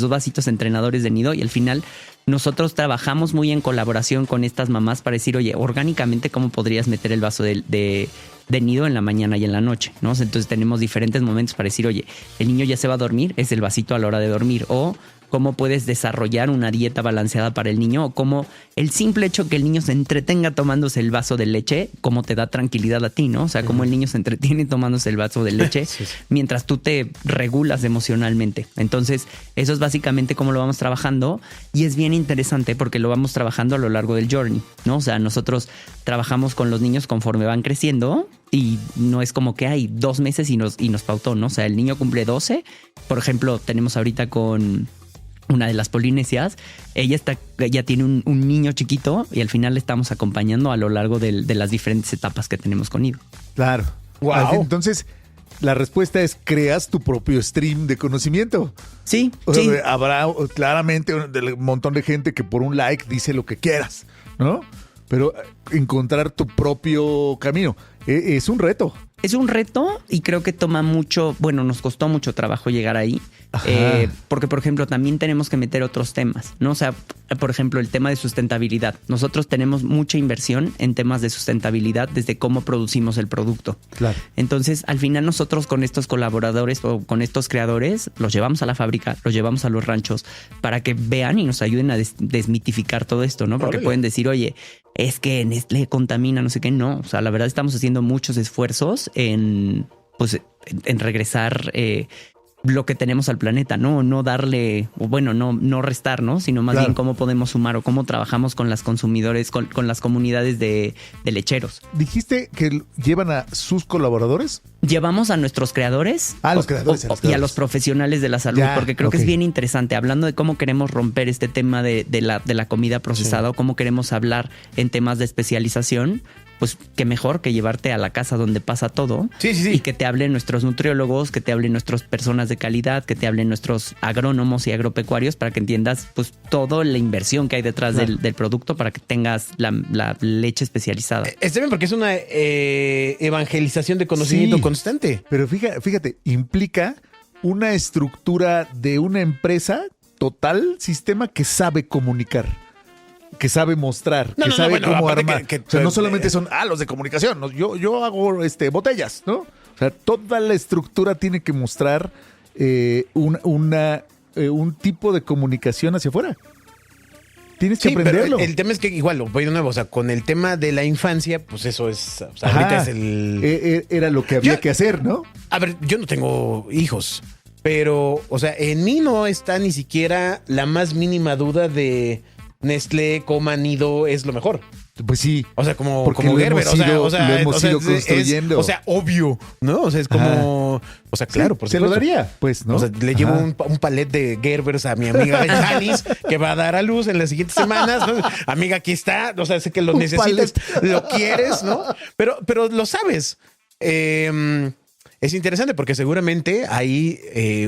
vasitos entrenadores de Nido, y al final nosotros trabajamos muy en colaboración con estas mamás para decir, oye, orgánicamente, ¿cómo podrías meter el vaso de Nido en la mañana y en la noche, ¿no? O sea, entonces tenemos diferentes momentos para decir, oye, el niño ya se va a dormir, es el vasito a la hora de dormir, o cómo puedes desarrollar una dieta balanceada para el niño, o cómo el simple hecho que el niño se entretenga tomándose el vaso de leche, cómo te da tranquilidad a ti, ¿no? O sea, cómo el niño se entretiene tomándose el vaso de leche Sí, sí. mientras tú te regulas emocionalmente. Entonces, eso es básicamente cómo lo vamos trabajando, y es bien interesante porque lo vamos trabajando a lo largo del journey, ¿no? O sea, nosotros trabajamos con los niños conforme van creciendo, y no es como que hay 2 meses y nos pautó, ¿no? O sea, el niño cumple 12. Por ejemplo, tenemos ahorita con una de las polinesias, ella tiene un niño chiquito, y al final le estamos acompañando a lo largo de las diferentes etapas que tenemos con Nido. Claro. Wow. Entonces, la respuesta es: creas tu propio stream de conocimiento. Sí, O sí. sea, habrá claramente un montón de gente que por un like dice lo que quieras, ¿no? Pero encontrar tu propio camino es un reto. Es un reto, y creo que nos costó mucho trabajo llegar ahí. Ajá. Porque, por ejemplo, también tenemos que meter otros temas, ¿no? O sea, por ejemplo, el tema de sustentabilidad. Nosotros tenemos mucha inversión en temas de sustentabilidad desde cómo producimos el producto. Claro. Entonces, al final nosotros con estos colaboradores o con estos creadores los llevamos a la fábrica, los llevamos a los ranchos para que vean y nos ayuden a desmitificar todo esto, ¿no? Porque Órale. pueden decir, oye, es que Nestlé contamina, no sé qué. No, o sea, la verdad estamos haciendo muchos esfuerzos en regresar lo que tenemos al planeta, ¿no? No darle, o bueno, no restar, ¿no? Sino más Claro. bien cómo podemos sumar o cómo trabajamos con las consumidores, con las comunidades de lecheros. ¿Dijiste que llevan a sus colaboradores? Llevamos a nuestros creadores, Ah, los creadores, a los y a creadores. los profesionales de la salud, Ya, porque creo que ok. es bien interesante, hablando de cómo queremos romper este tema de la comida procesada, o cómo queremos hablar en temas de especialización. Pues qué mejor que llevarte a la casa donde pasa todo. Sí, sí, sí. Y que te hablen nuestros nutriólogos, que te hablen nuestras personas de calidad, que te hablen nuestros agrónomos y agropecuarios para que entiendas pues toda la inversión que hay detrás Claro. del producto para que tengas la leche especializada. Está bien porque es una evangelización de conocimiento Sí. constante. Pero fíjate, implica una estructura de una empresa total, sistema que sabe comunicar, que sabe mostrar, No, que no, sabe bueno, cómo aparte armar. que- O sea, no solamente son, los de comunicación, no, yo hago botellas, ¿no? O sea, toda la estructura tiene que mostrar un tipo de comunicación hacia afuera. Tienes que Sí, pero aprenderlo. el tema es que igual, lo voy de nuevo, o sea, con el tema de la infancia, pues eso es, o sea, Ajá. ahorita es el... Era lo que había Yo- que hacer, ¿no? A ver, yo no tengo hijos, pero, o sea, en mí no está ni siquiera la más mínima duda de Nestlé, Coma, Nido es lo mejor. Pues sí. O sea, como Porque como lo Gerber, hemos o sea, ido- o sea, lo hemos o sea, ido es- construyendo. o sea, obvio, ¿no? O sea, es como, o sea, claro, por se lo supuesto. daría, pues, ¿no? O sea, le llevo Ajá. un palet de Gerbers a mi amiga Janice, que va a dar a luz en las siguientes semanas. ¿no? Amiga, aquí está. O sea, sé que lo Un necesitas, palet. lo quieres, ¿no? Pero lo sabes. Es interesante porque seguramente hay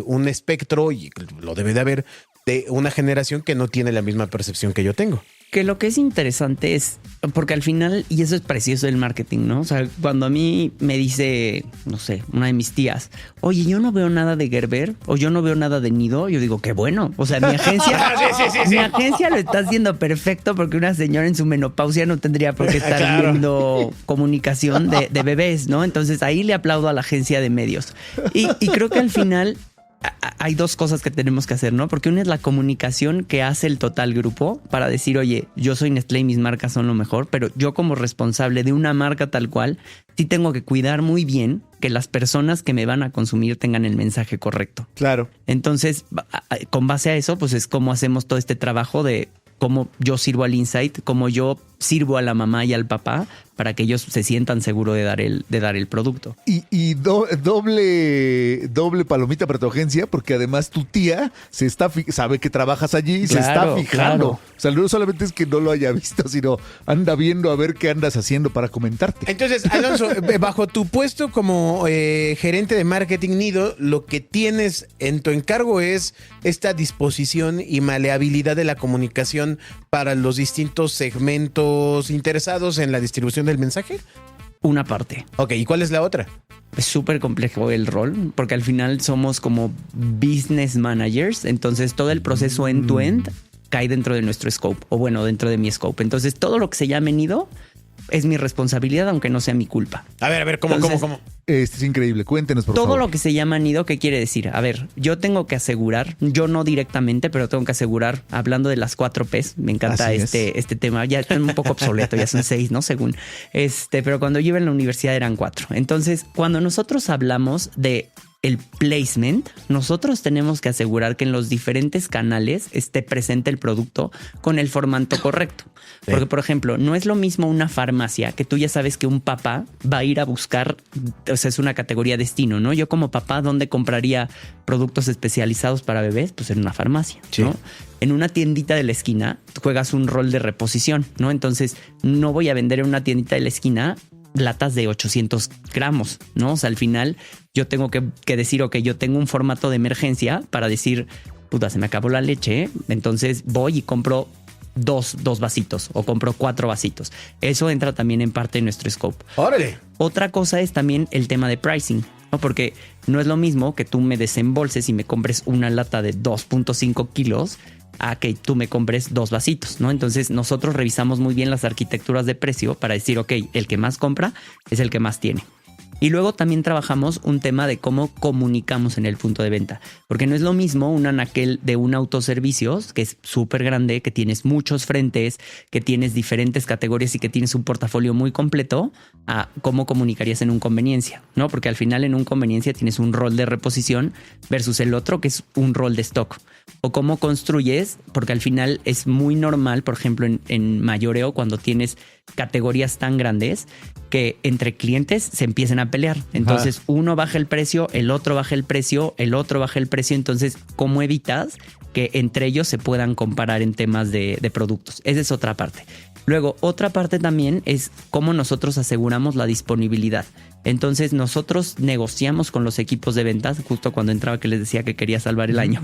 un espectro, y lo debe de haber, de una generación que no tiene la misma percepción que yo tengo. Que lo que es interesante es, porque al final, y eso es precioso del marketing, ¿no? O sea, cuando a mí me dice, no sé, una de mis tías, oye, yo no veo nada de Gerber o yo no veo nada de Nido, yo digo, qué bueno. O sea, mi agencia, mi agencia lo está haciendo perfecto porque una señora en su menopausia no tendría por qué estar Claro. viendo comunicación de bebés, ¿no? Entonces ahí le aplaudo a la agencia de medios. Y creo que al final hay dos cosas que tenemos que hacer, ¿no? Porque una es la comunicación que hace el total grupo para decir, oye, yo soy Nestlé y mis marcas son lo mejor, pero yo como responsable de una marca tal cual, sí tengo que cuidar muy bien que las personas que me van a consumir tengan el mensaje correcto. Claro. Entonces, con base a eso, pues es como hacemos todo este trabajo de cómo yo sirvo al insight, cómo yo sirvo a la mamá y al papá para que ellos se sientan seguros de dar el producto. Y doble palomita para tu agencia, porque además tu tía sabe que trabajas allí y se está Claro, fijando. claro. O sea, no solamente es que no lo haya visto, sino anda viendo a ver qué andas haciendo para comentarte. Entonces, Alonso, bajo tu puesto como gerente de marketing Nido, lo que tienes en tu encargo es esta disposición y maleabilidad de la comunicación para los distintos segmentos interesados en la distribución del mensaje. Una parte. Ok, ¿y cuál es la otra? Es súper complejo el rol, porque al final somos como business managers, entonces todo el proceso end-to-end cae dentro de nuestro scope, o bueno, dentro de mi scope. Entonces todo lo que se llame Nido es mi responsabilidad, aunque no sea mi culpa. A ver, ¿cómo? Es increíble. Cuéntenos, por Todo favor. lo que se llama nido, ¿qué quiere decir? A ver, yo tengo que asegurar, yo no directamente, pero tengo que asegurar, hablando de las 4 Ps, me encanta Así es. este tema, ya está un poco obsoleto, ya son 6, ¿no? Según. Pero cuando yo iba en la universidad eran 4. Entonces, cuando nosotros hablamos de el placement, nosotros tenemos que asegurar que en los diferentes canales esté presente el producto con el formato correcto. Sí. Porque, por ejemplo, no es lo mismo una farmacia que tú ya sabes que un papá va a ir a buscar, o sea, es una categoría destino, ¿no? Yo como papá, ¿dónde compraría productos especializados para bebés? Pues en una farmacia, Sí. ¿no? En una tiendita de la esquina juegas un rol de reposición, ¿no? Entonces no voy a vender en una tiendita de la esquina latas de 800 gramos, ¿no? O sea, al final yo tengo que decir, ok, yo tengo un formato de emergencia para decir, puta, se me acabó la leche, entonces voy y compro dos vasitos o compro 4 vasitos. Eso entra también en parte de nuestro scope. Órale. Otra cosa es también el tema de pricing, ¿no? Porque no es lo mismo que tú me desembolses y me compres una lata de 2.5 kilos a que tú me compres 2 vasitos, ¿no? Entonces nosotros revisamos muy bien las arquitecturas de precio para decir, ok, el que más compra es el que más tiene. Y luego también trabajamos un tema de cómo comunicamos en el punto de venta. Porque no es lo mismo un anaquel de un autoservicios, que es súper grande, que tienes muchos frentes, que tienes diferentes categorías y que tienes un portafolio muy completo, a cómo comunicarías en un conveniencia, ¿no? Porque al final en un conveniencia tienes un rol de reposición versus el otro que es un rol de stock. O cómo construyes, porque al final es muy normal, por ejemplo, en mayoreo, cuando tienes categorías tan grandes, que entre clientes se empiecen a pelear. Entonces uno baja el precio, el otro baja el precio, el otro baja el precio. Entonces, ¿cómo evitas que entre ellos se puedan comparar en temas de productos? Esa es otra parte. Luego, otra parte también es cómo nosotros aseguramos la disponibilidad. Entonces, nosotros negociamos con los equipos de ventas, justo cuando entraba que les decía que quería salvar el año.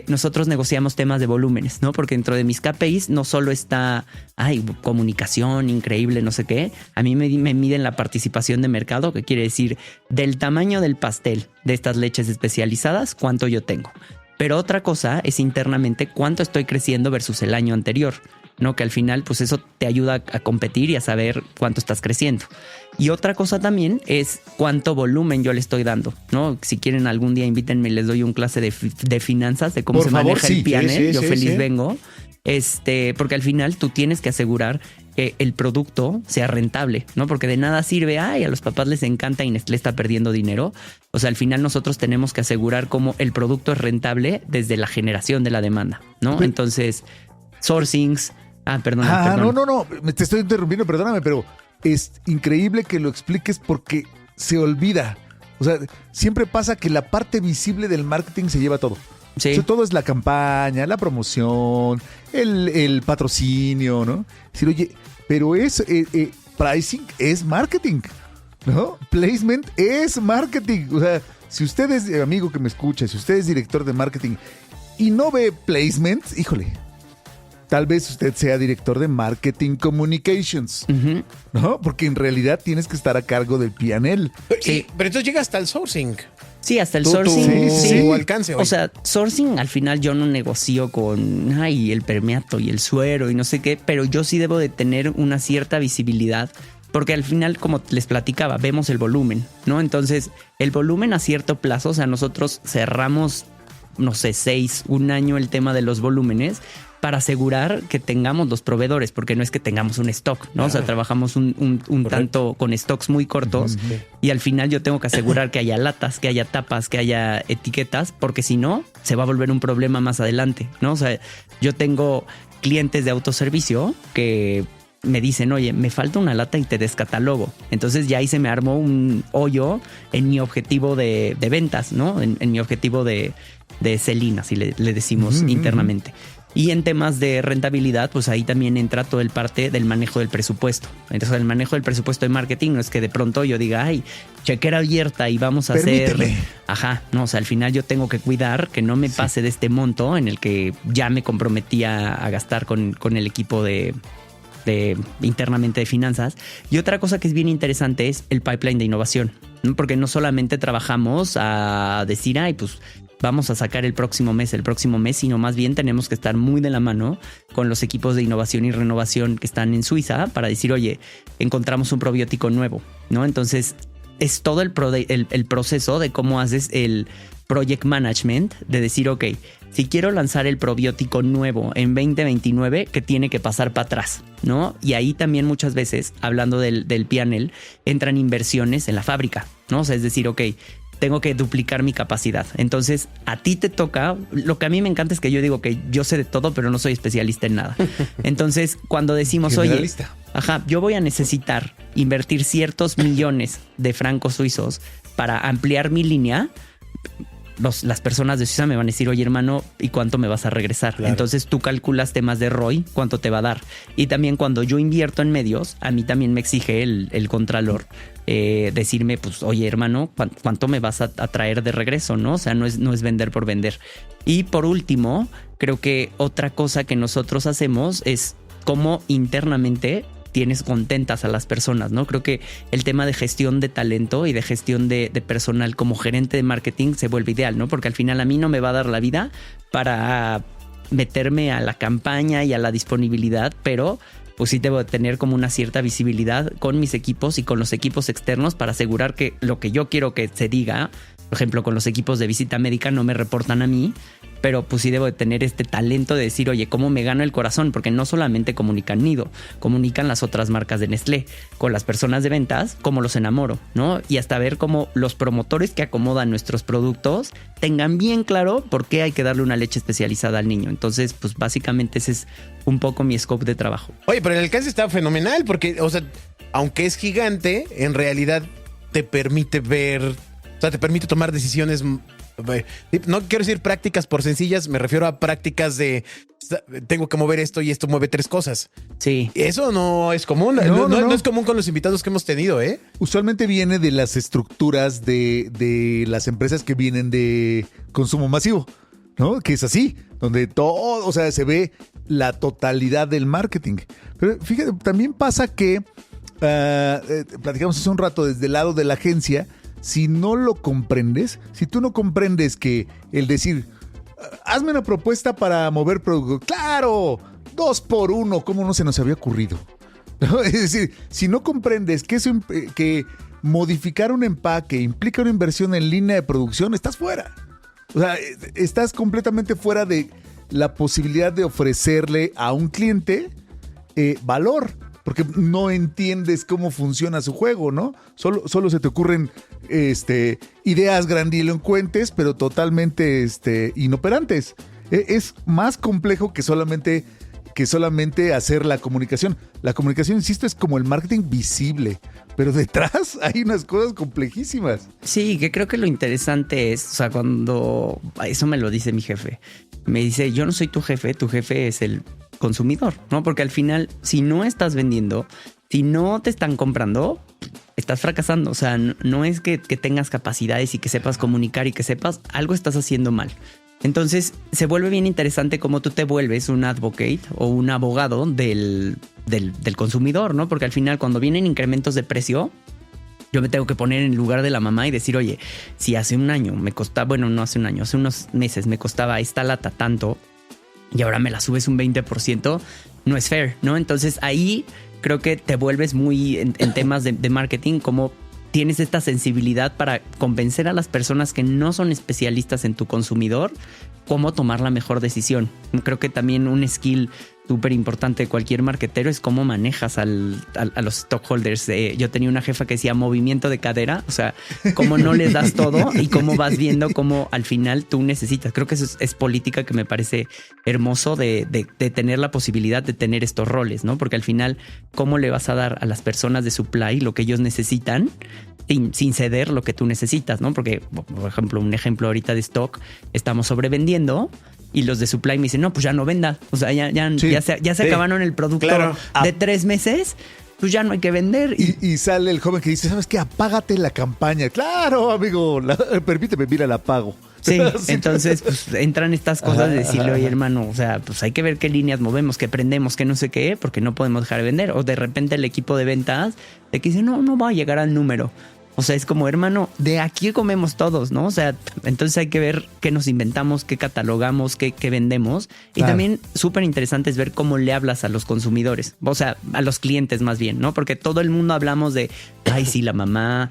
Nosotros negociamos temas de volúmenes, ¿no? Porque dentro de mis KPIs no solo está, comunicación increíble, no sé qué. A mí me miden la participación de mercado, que quiere decir del tamaño del pastel de estas leches especializadas, cuánto yo tengo. Pero otra cosa es internamente cuánto estoy creciendo versus el año anterior, ¿no? Que al final, pues eso te ayuda a competir y a saber cuánto estás creciendo. Y otra cosa también es cuánto volumen yo le estoy dando, ¿no? Si quieren algún día invítenme y les doy un clase de finanzas, de cómo se maneja el P&L. Yo feliz vengo. Porque al final tú tienes que asegurar que el producto sea rentable, ¿no? Porque de nada sirve, a los papás les encanta y Nestlé está perdiendo dinero. O sea, al final nosotros tenemos que asegurar cómo el producto es rentable desde la generación de la demanda, ¿no? Entonces, sourcings... perdón. No, te estoy interrumpiendo, perdóname, pero es increíble que lo expliques porque se olvida. O sea, siempre pasa que la parte visible del marketing se lleva todo. Sí. O sea, todo es la campaña, la promoción, el patrocinio, ¿no? Es decir, oye, pero pricing es marketing, ¿no? Placement es marketing. O sea, si usted es, amigo que me escucha, si usted es director de marketing y no ve placement, híjole, tal vez usted sea director de Marketing Communications, ¿no? Porque en realidad tienes que estar a cargo del P&L. Sí, pero entonces llega hasta el sourcing. Sí, hasta el sourcing. Sí. Alcance hoy. O sea, sourcing al final yo no negocio con el permeato y el suero y no sé qué, pero yo sí debo de tener una cierta visibilidad. Porque al final, como les platicaba, vemos el volumen, ¿no? Entonces, el volumen a cierto plazo, o sea, nosotros cerramos, no sé, 1 año el tema de los volúmenes para asegurar que tengamos los proveedores, porque no es que tengamos un stock, ¿no? O sea, trabajamos un tanto con stocks muy cortos y al final yo tengo que asegurar que haya latas, que haya tapas, que haya etiquetas, porque si no, se va a volver un problema más adelante, ¿no? O sea, yo tengo clientes de autoservicio que me dicen, oye, me falta una lata y te descatalogo. Entonces ya ahí se me armó un hoyo en mi objetivo de ventas, ¿no? En mi objetivo de sell-in, así le decimos internamente. Y en temas de rentabilidad, pues ahí también entra todo el parte del manejo del presupuesto. Entonces, el manejo del presupuesto de marketing no es que de pronto yo diga, chequera abierta y vamos a Permíteme. hacer... No, o sea, al final yo tengo que cuidar que no me pase de este monto en el que ya me comprometí a gastar con el equipo de internamente de finanzas. Y otra cosa que es bien interesante es el pipeline de innovación, ¿no? Porque no solamente trabajamos a decir, pues vamos a sacar el próximo mes, sino más bien tenemos que estar muy de la mano con los equipos de innovación y renovación que están en Suiza para decir, oye, encontramos un probiótico nuevo, ¿no? Entonces, es todo el proceso de cómo haces el project management, de decir, ok, si quiero lanzar el probiótico nuevo en 2029, ¿qué tiene que pasar para atrás? ¿No? Y ahí también muchas veces, hablando del P&L, entran inversiones en la fábrica, ¿no? O sea, es decir, ok, tengo que duplicar mi capacidad. Entonces, a ti te toca... Lo que a mí me encanta es que yo digo que yo sé de todo, pero no soy especialista en nada. Entonces, cuando decimos, oye, yo voy a necesitar invertir ciertos millones de francos suizos para ampliar mi línea, las personas de Suiza me van a decir, oye, hermano, ¿y cuánto me vas a regresar? Claro. Entonces, tú calculas temas de ROI, cuánto te va a dar. Y también cuando yo invierto en medios, a mí también me exige el contralor decirme, pues, oye, hermano, ¿cuánto me vas a traer de regreso? ¿No? O sea, no es vender por vender. Y por último, creo que otra cosa que nosotros hacemos es cómo internamente tienes contentas a las personas, ¿no? Creo que el tema de gestión de talento y de gestión de personal como gerente de marketing se vuelve ideal, ¿no? Porque al final a mí no me va a dar la vida para meterme a la campaña y a la disponibilidad, pero pues sí debo de tener como una cierta visibilidad con mis equipos y con los equipos externos para asegurar que lo que yo quiero que se diga, por ejemplo, con los equipos de visita médica no me reportan a mí, pero pues sí debo de tener este talento de decir, oye, ¿cómo me gano el corazón? Porque no solamente comunican Nido, comunican las otras marcas de Nestlé, con las personas de ventas, cómo los enamoro, ¿no? Y hasta ver cómo los promotores que acomodan nuestros productos tengan bien claro por qué hay que darle una leche especializada al niño. Entonces, pues básicamente ese es un poco mi scope de trabajo. Oye, pero el alcance está fenomenal porque, o sea, aunque es gigante, en realidad te permite ver, o sea, te permite tomar decisiones. No quiero decir prácticas por sencillas, me refiero a prácticas de tengo que mover esto y esto mueve 3 cosas. Sí. Eso no es común. No es común con los invitados que hemos tenido, ¿eh? Usualmente viene de las estructuras de las empresas que vienen de consumo masivo, ¿no? Que es así, donde todo, o sea, se ve la totalidad del marketing. Pero fíjate, también pasa que platicamos hace un rato desde el lado de la agencia. Si no lo comprendes, si tú no comprendes que el decir, hazme una propuesta para mover producto, ¡claro! 2 por 1, ¿cómo no se nos había ocurrido? ¿No? Es decir, si no comprendes que eso, que modificar un empaque implica una inversión en línea de producción, estás fuera. O sea, estás completamente fuera de la posibilidad de ofrecerle a un cliente valor. Porque no entiendes cómo funciona su juego, ¿no? Solo se te ocurren ideas grandilocuentes, pero totalmente inoperantes. Es más complejo que solamente hacer la comunicación. La comunicación, insisto, es como el marketing visible, pero detrás hay unas cosas complejísimas. Sí, que creo que lo interesante es, o sea, cuando eso me lo dice mi jefe, me dice, yo no soy tu jefe es el consumidor, ¿no? Porque al final, si no estás vendiendo, si no te están comprando, estás fracasando. O sea, no es que tengas capacidades y que sepas comunicar y que sepas, algo estás haciendo mal. Entonces, se vuelve bien interesante cómo tú te vuelves un advocate o un abogado del consumidor, ¿no? Porque al final, cuando vienen incrementos de precio, yo me tengo que poner en el lugar de la mamá y decir, oye, si hace un año me costaba, bueno, no hace un año, hace unos meses me costaba esta lata tanto, y ahora me la subes un 20%, no es fair, ¿no? Entonces ahí creo que te vuelves muy en temas de marketing, como tienes esta sensibilidad para convencer a las personas que no son especialistas en tu consumidor cómo tomar la mejor decisión. Creo que también un skill súper importante de cualquier marketero es cómo manejas a los stockholders. Yo tenía una jefa que decía movimiento de cadera, o sea, cómo no les das todo y cómo vas viendo cómo al final tú necesitas. Creo que eso es política que me parece hermoso de tener la posibilidad de tener estos roles, ¿no? Porque al final, ¿cómo le vas a dar a las personas de supply lo que ellos necesitan sin ceder lo que tú necesitas, ¿no? Porque, por ejemplo, un ejemplo ahorita de stock, estamos sobrevendiendo y los de supply me dicen, no, pues ya no venda. O sea, ya se acabaron el producto de 3 meses, pues ya no hay que vender. Y sale el joven que dice, ¿sabes qué? Apágate la campaña. Claro, amigo, permíteme, mira, la apago. Sí, entonces pues, entran estas cosas de decirle, oye, hermano, o sea, pues hay que ver qué líneas movemos, qué prendemos, qué no sé qué, porque no podemos dejar de vender. O de repente el equipo de ventas de que dice, no va a llegar al número. O sea, es como, hermano, de aquí comemos todos, ¿no? O sea, entonces hay que ver qué nos inventamos, qué catalogamos, qué vendemos. Y también súper interesante es ver cómo le hablas a los consumidores, o sea, a los clientes más bien, ¿no? Porque todo el mundo hablamos de, ay, sí, la mamá,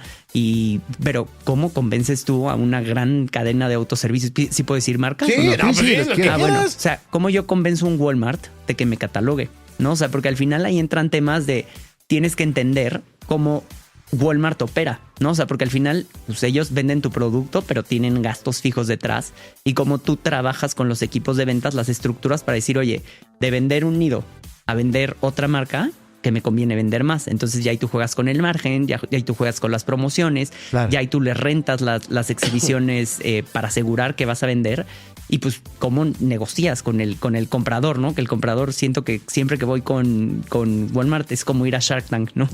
pero ¿cómo convences tú a una gran cadena de autoservicios? ¿Sí puedo decir marcas? Sí, ¿o no? sí, Bueno, o sea, ¿cómo yo convenzo a un Walmart de que me catalogue? ¿No? O sea, porque al final ahí entran temas de, tienes que entender cómo Walmart opera, ¿no? O sea, porque al final pues, ellos venden tu producto, pero tienen gastos fijos detrás. Y como tú trabajas con los equipos de ventas, las estructuras para decir, oye, de vender un Nido a vender otra marca, que me conviene vender más. Entonces ya ahí tú juegas con el margen, ya ahí tú juegas con las promociones, ya ahí tú le rentas las exhibiciones para asegurar que vas a vender. Y pues cómo negocias con el comprador, ¿no? Que el comprador, siento que siempre que voy con Walmart es como ir a Shark Tank, ¿no?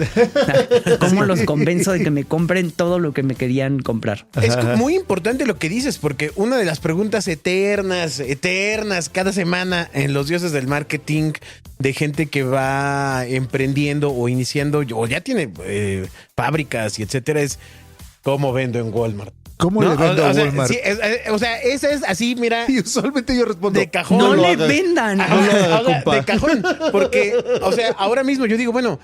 ¿Cómo los convenzo de que me compren todo lo que me querían comprar? Es muy importante lo que dices, porque una de las preguntas eternas cada semana en los dioses del marketing de gente que va emprendiendo o iniciando o ya tiene fábricas y etcétera es ¿Cómo vendo en Walmart? ¿Cómo ¿No? le vendo a O sea, Walmart? sí, esa es así, mira, Y usualmente yo respondo, de cajón. No lo le hagas. vendan. No lo hagas, O sea, compa. de cajón. Porque, o sea, ahora mismo yo digo, bueno,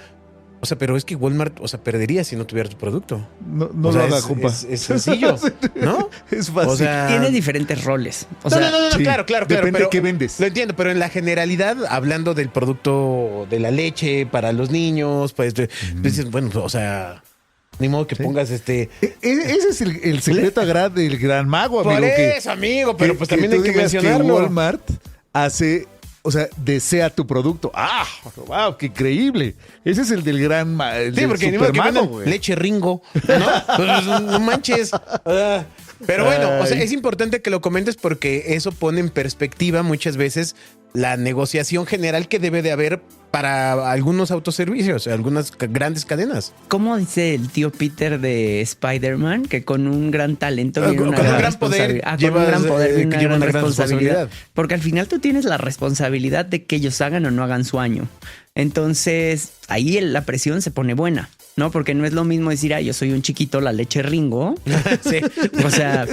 o sea, pero es que Walmart, o sea, perdería si no tuviera tu producto. No O sea, lo haga, compa. es sencillo, ¿no? Es fácil. O sea, Tiene diferentes roles. O no, sea, no, sí, claro. depende pero de qué vendes. Lo entiendo, pero en la generalidad, hablando del producto de la leche para los niños, pues, dices, bueno, o sea, ni modo que pongas Ese es el secreto del gran mago, amigo. Por que- eso, amigo, pero pues que también tú hay que digas mencionarlo. Walmart hace, o sea, desea tu producto. ¡Ah! ¡Wow! ¡Qué increíble! Ese es el del gran el Sí, del porque ni modo que supermago, vendan güey. leche Ringo, ¿no? Pues, no manches. Pero bueno, o sea, es importante que lo comentes porque eso pone en perspectiva muchas veces la negociación general que debe de haber para algunos autoservicios, algunas grandes cadenas. ¿cómo dice el tío Peter de Spider-Man? Que con un gran talento viene Con una un gran gran poder responsabilidad. Con un llevas, gran poder viene lleva una gran responsabilidad. responsabilidad. Porque al final tú tienes la responsabilidad de que ellos hagan o no hagan su año. Entonces, ahí la presión se pone buena, ¿no? Porque no es lo mismo decir, yo soy un chiquito, la leche Ringo. Sí. O sea,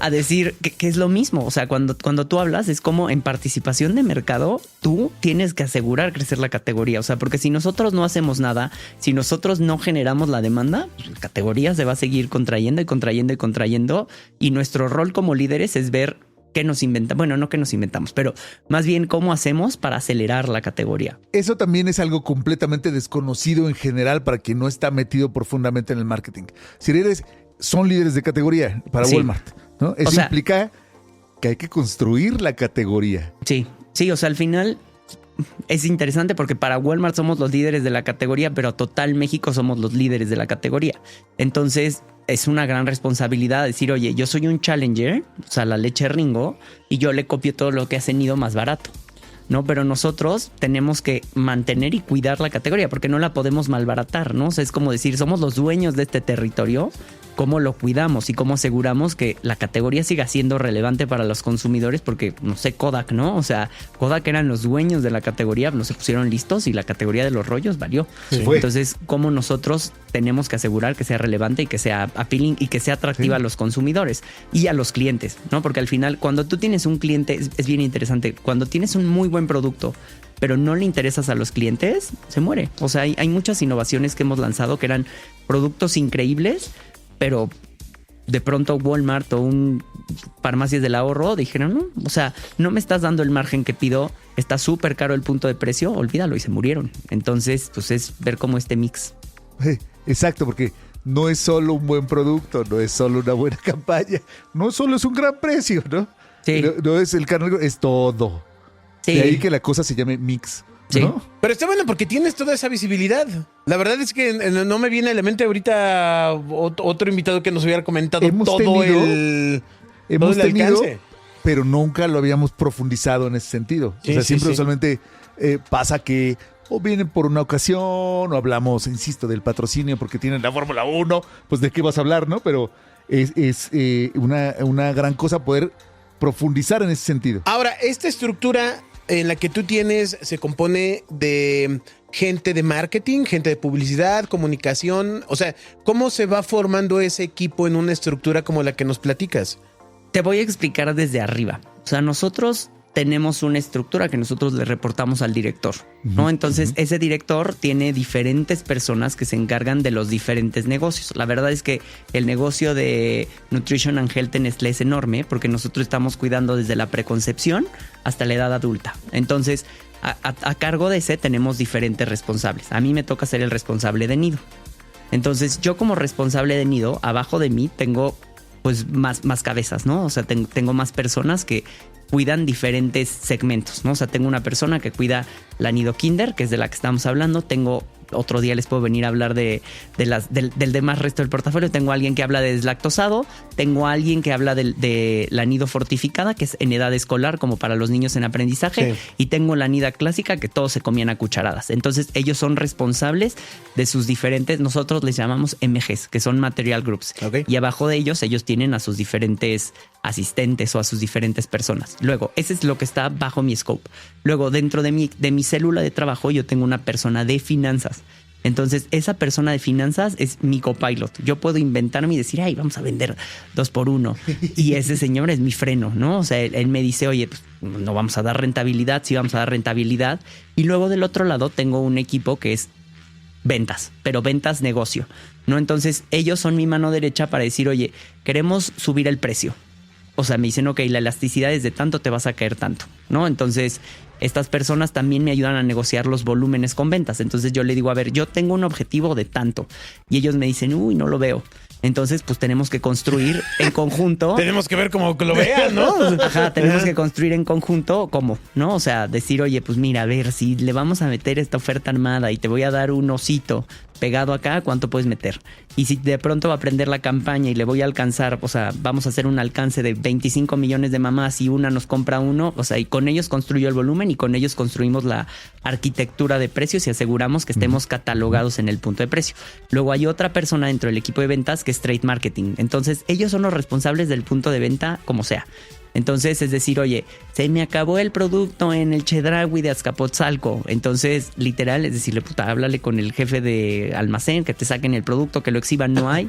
a decir que es lo mismo. O sea, cuando tú hablas, es como en participación de mercado, tú tienes que asegurar crecer la categoría. O sea, porque si nosotros no hacemos nada, si nosotros no generamos la demanda, pues la categoría se va a seguir contrayendo y contrayendo y contrayendo. Y nuestro rol como líderes es ver qué nos inventamos. Bueno, no qué nos inventamos, pero más bien cómo hacemos para acelerar la categoría. Eso también es algo completamente desconocido en general para quien no está metido profundamente en el marketing. Si eres, son líderes de categoría para Sí. Walmart, ¿no? Eso O sea, implica que hay que construir la categoría. Sí, o sea, al final es interesante porque para Walmart somos los líderes de la categoría, pero total México somos los líderes de la categoría. Entonces es una gran responsabilidad decir, oye, yo soy un challenger, o sea, la leche Ringo, y yo le copio todo lo que hacen ido más barato, ¿no? Pero nosotros tenemos que mantener y cuidar la categoría porque no la podemos malbaratar, ¿no? O sea, es como decir, somos los dueños de este territorio, cómo lo cuidamos y cómo aseguramos que la categoría siga siendo relevante para los consumidores porque, no sé, Kodak, ¿no? O sea, Kodak eran los dueños de la categoría, no se pusieron listos y la categoría de los rollos valió. Se fue. Entonces, cómo nosotros tenemos que asegurar que sea relevante y que sea appealing y que sea atractiva a los consumidores y a los clientes, ¿no? Porque al final, cuando tú tienes un cliente, es bien interesante, cuando tienes un muy buen producto, pero no le interesas a los clientes, se muere. O sea, hay muchas innovaciones que hemos lanzado que eran productos increíbles, pero de pronto Walmart o un Farmacias del Ahorro dijeron, no, o sea, no me estás dando el margen que pido, está súper caro el punto de precio, olvídalo, y se murieron. Entonces, pues es ver cómo este mix. Exacto, porque no es solo un buen producto, no es solo una buena campaña, no solo es un gran precio, ¿no? Sí. No es el carro, es todo. Sí. De ahí que la cosa se llame mix, Sí. ¿no? Pero está bueno porque tienes toda esa visibilidad. La verdad es que no me viene a la mente ahorita otro invitado que nos hubiera comentado Hemos todo tenido- el Hemos todo el tenido, alcance. pero nunca lo habíamos profundizado en ese sentido. Sí, o sea, sí, siempre sí. usualmente pasa que o vienen por una ocasión, o hablamos, insisto, del patrocinio porque tienen la Fórmula 1, pues de qué vas a hablar, ¿no? Pero es una gran cosa poder profundizar en ese sentido. Ahora, esta estructura en la que tú tienes se compone de gente de marketing, gente de publicidad, comunicación. O sea, ¿cómo se va formando ese equipo en una estructura como la que nos platicas? Te voy a explicar desde arriba. O sea, nosotros tenemos una estructura que nosotros le reportamos al director, ¿no? Entonces, ese director tiene diferentes personas que se encargan de los diferentes negocios. La verdad es que el negocio de Nutrition and Health en Nestlé es enorme porque nosotros estamos cuidando desde la preconcepción hasta la edad adulta. Entonces, a cargo de ese tenemos diferentes responsables. A mí me toca ser el responsable de nido. Entonces, yo como responsable de nido, abajo de mí tengo pues más cabezas, ¿no? O sea, tengo más personas que cuidan diferentes segmentos, ¿no? O sea, tengo una persona que cuida la nido kinder, que es de la que estamos hablando. Tengo, otro día les puedo venir a hablar del demás resto del portafolio. Tengo a alguien que habla de deslactosado. Tengo a alguien que habla de la nido fortificada, que es en edad escolar, como para los niños en aprendizaje. Sí. Y tengo la nida clásica, que todos se comían a cucharadas. Entonces, ellos son responsables de sus diferentes, nosotros les llamamos MGs, que son Material Groups. Ok. Y abajo de ellos tienen a sus diferentes asistentes o a sus diferentes personas. Luego, ese es lo que está bajo mi scope. Luego, dentro de mi célula de trabajo, yo tengo una persona de finanzas. Entonces, esa persona de finanzas es mi copilot. Yo puedo inventarme y decir, ay, vamos a vender 2x1. Y ese señor es mi freno, ¿no? O sea, él me dice, oye, pues no vamos a dar rentabilidad, sí vamos a dar rentabilidad. Y luego del otro lado tengo un equipo que es ventas, pero ventas negocio, ¿no? Entonces, ellos son mi mano derecha para decir, oye, queremos subir el precio. O sea, me dicen, ok, la elasticidad es de tanto, te vas a caer tanto, ¿no? Entonces, estas personas también me ayudan a negociar los volúmenes con ventas. Entonces yo le digo, a ver, yo tengo un objetivo de tanto. Y ellos me dicen, uy, no lo veo. Entonces, pues tenemos que construir en conjunto. Tenemos que ver cómo lo vean, ¿no? Ajá, tenemos que construir en conjunto cómo, ¿no? O sea, decir, oye, pues mira, a ver, si le vamos a meter esta oferta armada y te voy a dar un osito pegado acá, ¿cuánto puedes meter? Y si de pronto va a aprender la campaña y le voy a alcanzar, o sea, vamos a hacer un alcance de 25 millones de mamás y una nos compra uno, o sea, y con ellos construyo el volumen y con ellos construimos la arquitectura de precios y aseguramos que estemos catalogados en el punto de precio. Luego hay otra persona dentro del equipo de ventas que es trade marketing. Entonces, ellos son los responsables del punto de venta como sea. Entonces, es decir, oye, se me acabó el producto en el Chedraui de Azcapotzalco. Entonces, literal, es decirle, puta, háblale con el jefe de almacén, que te saquen el producto, que lo exhiban, no hay.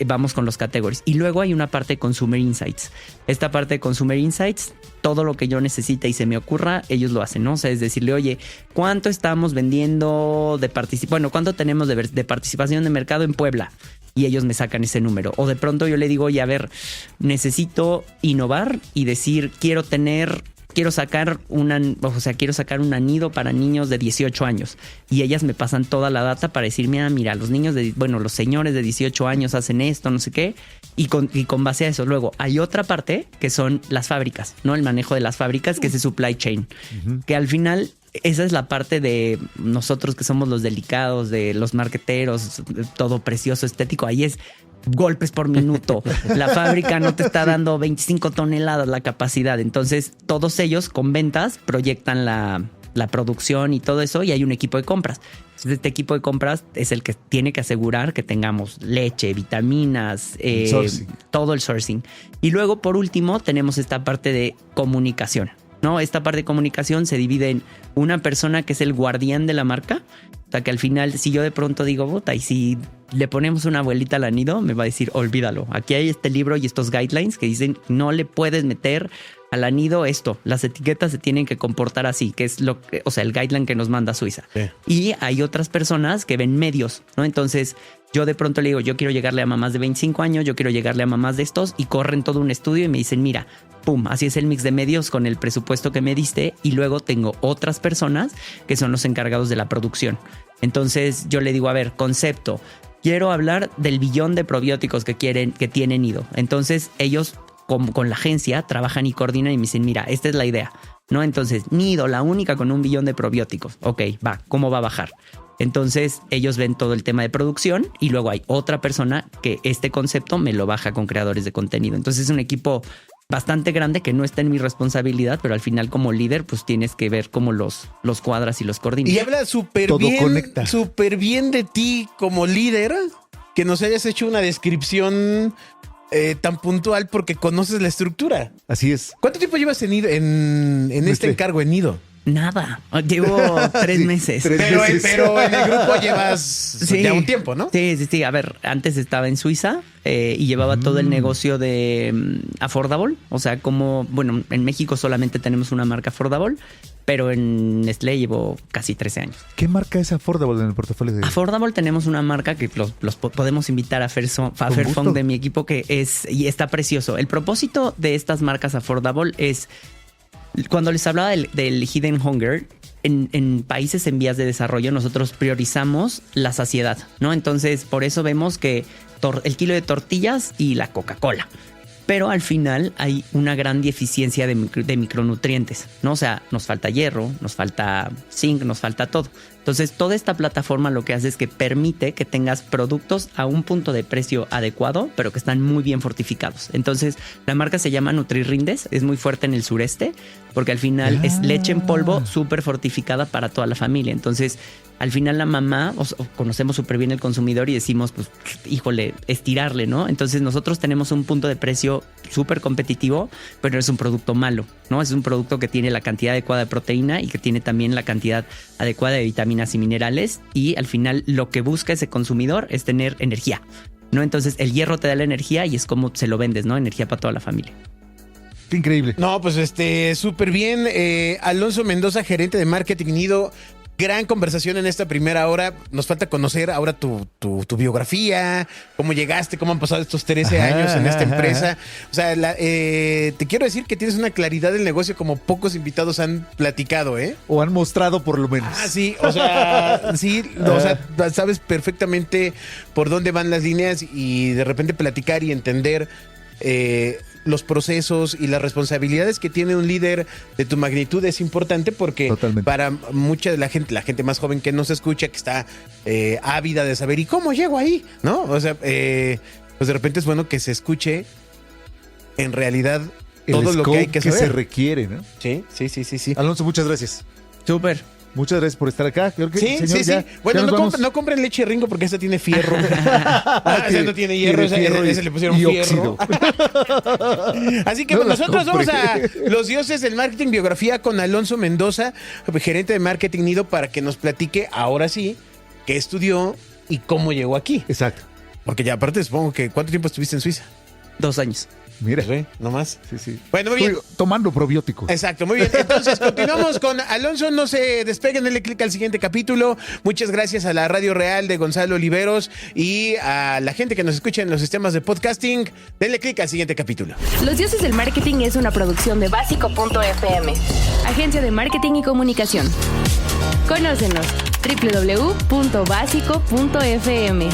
Vamos con los categories. Y luego hay una parte de Consumer Insights. Esta parte de Consumer Insights, todo lo que yo necesite y se me ocurra, ellos lo hacen, ¿no? O sea, es decirle, oye, ¿cuánto estamos vendiendo de participación? Bueno, ¿cuánto tenemos de participación de mercado en Puebla? Y ellos me sacan ese número. O de pronto yo le digo, oye, a ver, necesito innovar y decir, quiero sacar un anido para niños de 18 años. Y ellas me pasan toda la data para decirme, mira, los señores de 18 años hacen esto, no sé qué. Y con base a eso, luego hay otra parte que son las fábricas, ¿no? El manejo de las fábricas, que es el supply chain. Que al final, esa es la parte de nosotros que somos los delicados, de los marqueteros, todo precioso, estético. Ahí es golpes por minuto. La fábrica no te está dando 25 toneladas la capacidad. Entonces, todos ellos con ventas proyectan la producción y todo eso, y hay un equipo de compras. Entonces, este equipo de compras es el que tiene que asegurar que tengamos leche, vitaminas, todo el sourcing. Y luego, por último, tenemos esta parte de comunicación, ¿no? Esta parte de comunicación se divide en una persona que es el guardián de la marca. O sea, que al final, si yo de pronto digo, puta, y si le ponemos una abuelita al anido, me va a decir, olvídalo. Aquí hay este libro y estos guidelines que dicen, no le puedes meter al anido esto. Las etiquetas se tienen que comportar así, que es el guideline que nos manda Suiza. Sí. Y hay otras personas que ven medios, ¿no? Entonces, yo de pronto le digo, yo quiero llegarle a mamás de 25 años, yo quiero llegarle a mamás de estos, y corren todo un estudio y me dicen, mira, pum, así es el mix de medios con el presupuesto que me diste. Y luego tengo otras personas que son los encargados de la producción. Entonces yo le digo, a ver, concepto, quiero hablar del billón de probióticos que tiene Nido. Entonces ellos con la agencia trabajan y coordinan y me dicen, mira, esta es la idea, ¿no? Entonces, Nido, la única con 1 billón de probióticos. Ok, va, ¿cómo va a bajar? Entonces ellos ven todo el tema de producción y luego hay otra persona que este concepto me lo baja con creadores de contenido. Entonces es un equipo bastante grande que no está en mi responsabilidad, pero al final como líder pues tienes que ver cómo los cuadras y los coordinas. Y habla súper bien de ti como líder, que nos hayas hecho una descripción tan puntual porque conoces la estructura. Así es. ¿Cuánto tiempo llevas en este encargo en Nido? Nada, llevo 3 meses. Pero en el grupo llevas ya un tiempo, ¿no? Sí. A ver, antes estaba en Suiza y llevaba todo el negocio de Affordable. O sea, en México solamente tenemos una marca Affordable, pero en Nestlé llevo casi 13 años. ¿Qué marca es Affordable en el portafolio de Affordable? Tenemos una marca que los podemos invitar a Fairphone de mi equipo, y está precioso. El propósito de estas marcas Affordable es, cuando les hablaba del Hidden Hunger, en países en vías de desarrollo nosotros priorizamos la saciedad, ¿no? Entonces, por eso vemos que el kilo de tortillas y la Coca-Cola. Pero al final hay una gran deficiencia de micronutrientes, ¿no? O sea, nos falta hierro, nos falta zinc, nos falta todo. Entonces, toda esta plataforma lo que hace es que permite que tengas productos a un punto de precio adecuado, pero que están muy bien fortificados. Entonces, la marca se llama NutriRindes, es muy fuerte en el sureste, porque al final es leche en polvo súper fortificada para toda la familia. Entonces, al final la mamá, conocemos súper bien el consumidor y decimos, pues, híjole, estirarle, ¿no? Entonces nosotros tenemos un punto de precio súper competitivo, pero no es un producto malo. ¿no? Es un producto que tiene la cantidad adecuada de proteína y que tiene también la cantidad adecuada de vitaminas y minerales, y al final lo que busca ese consumidor es tener energía, ¿no? Entonces el hierro te da la energía y es como se lo vendes, ¿no? Energía para toda la familia. Qué increíble. No, pues súper bien. Alonso Mendoza, gerente de marketing Nido. Gran conversación en esta primera hora. Nos falta conocer ahora tu biografía, cómo llegaste, cómo han pasado estos 13 años en esta empresa. O sea, te quiero decir que tienes una claridad del negocio como pocos invitados han platicado, ¿eh? O han mostrado por lo menos. Ah, sí, o sea, sí, o sea, sabes perfectamente por dónde van las líneas y de repente platicar y entender los procesos y las responsabilidades que tiene un líder de tu magnitud es importante porque Totalmente. para mucha de la gente más joven que nos escucha, que está ávida de saber, ¿y cómo llego ahí? ¿No? O sea, pues de repente es bueno que se escuche en realidad todo lo que hay que saber. se requiere, ¿no? Sí. Alonso, muchas gracias. Súper. Muchas gracias por estar acá. Creo que, Sí, señor, sí. ya Bueno, nos vamos. no compren leche Ringo porque esta tiene fierro. Esa no tiene hierro, ese le pusieron y fierro. óxido. Así que No pues, la nosotros vamos compré. a Los Dioses del Marketing, biografía con Alonso Mendoza, gerente de Marketing Nido, para que nos platique ahora sí qué estudió y cómo llegó aquí. Exacto. Porque ya aparte supongo que ¿cuánto tiempo estuviste en Suiza? 2 años. Mira. Pues, no más. Sí. Bueno, muy bien. Estoy tomando probióticos. Exacto, muy bien. Entonces, continuamos con Alonso. No se despeguen, denle clic al siguiente capítulo. Muchas gracias a la Radio Real de Gonzalo Oliveros y a la gente que nos escucha en los sistemas de podcasting. Denle clic al siguiente capítulo. Los Dioses del Marketing es una producción de Básico.fm, agencia de marketing y comunicación. Conócenos, www.básico.fm.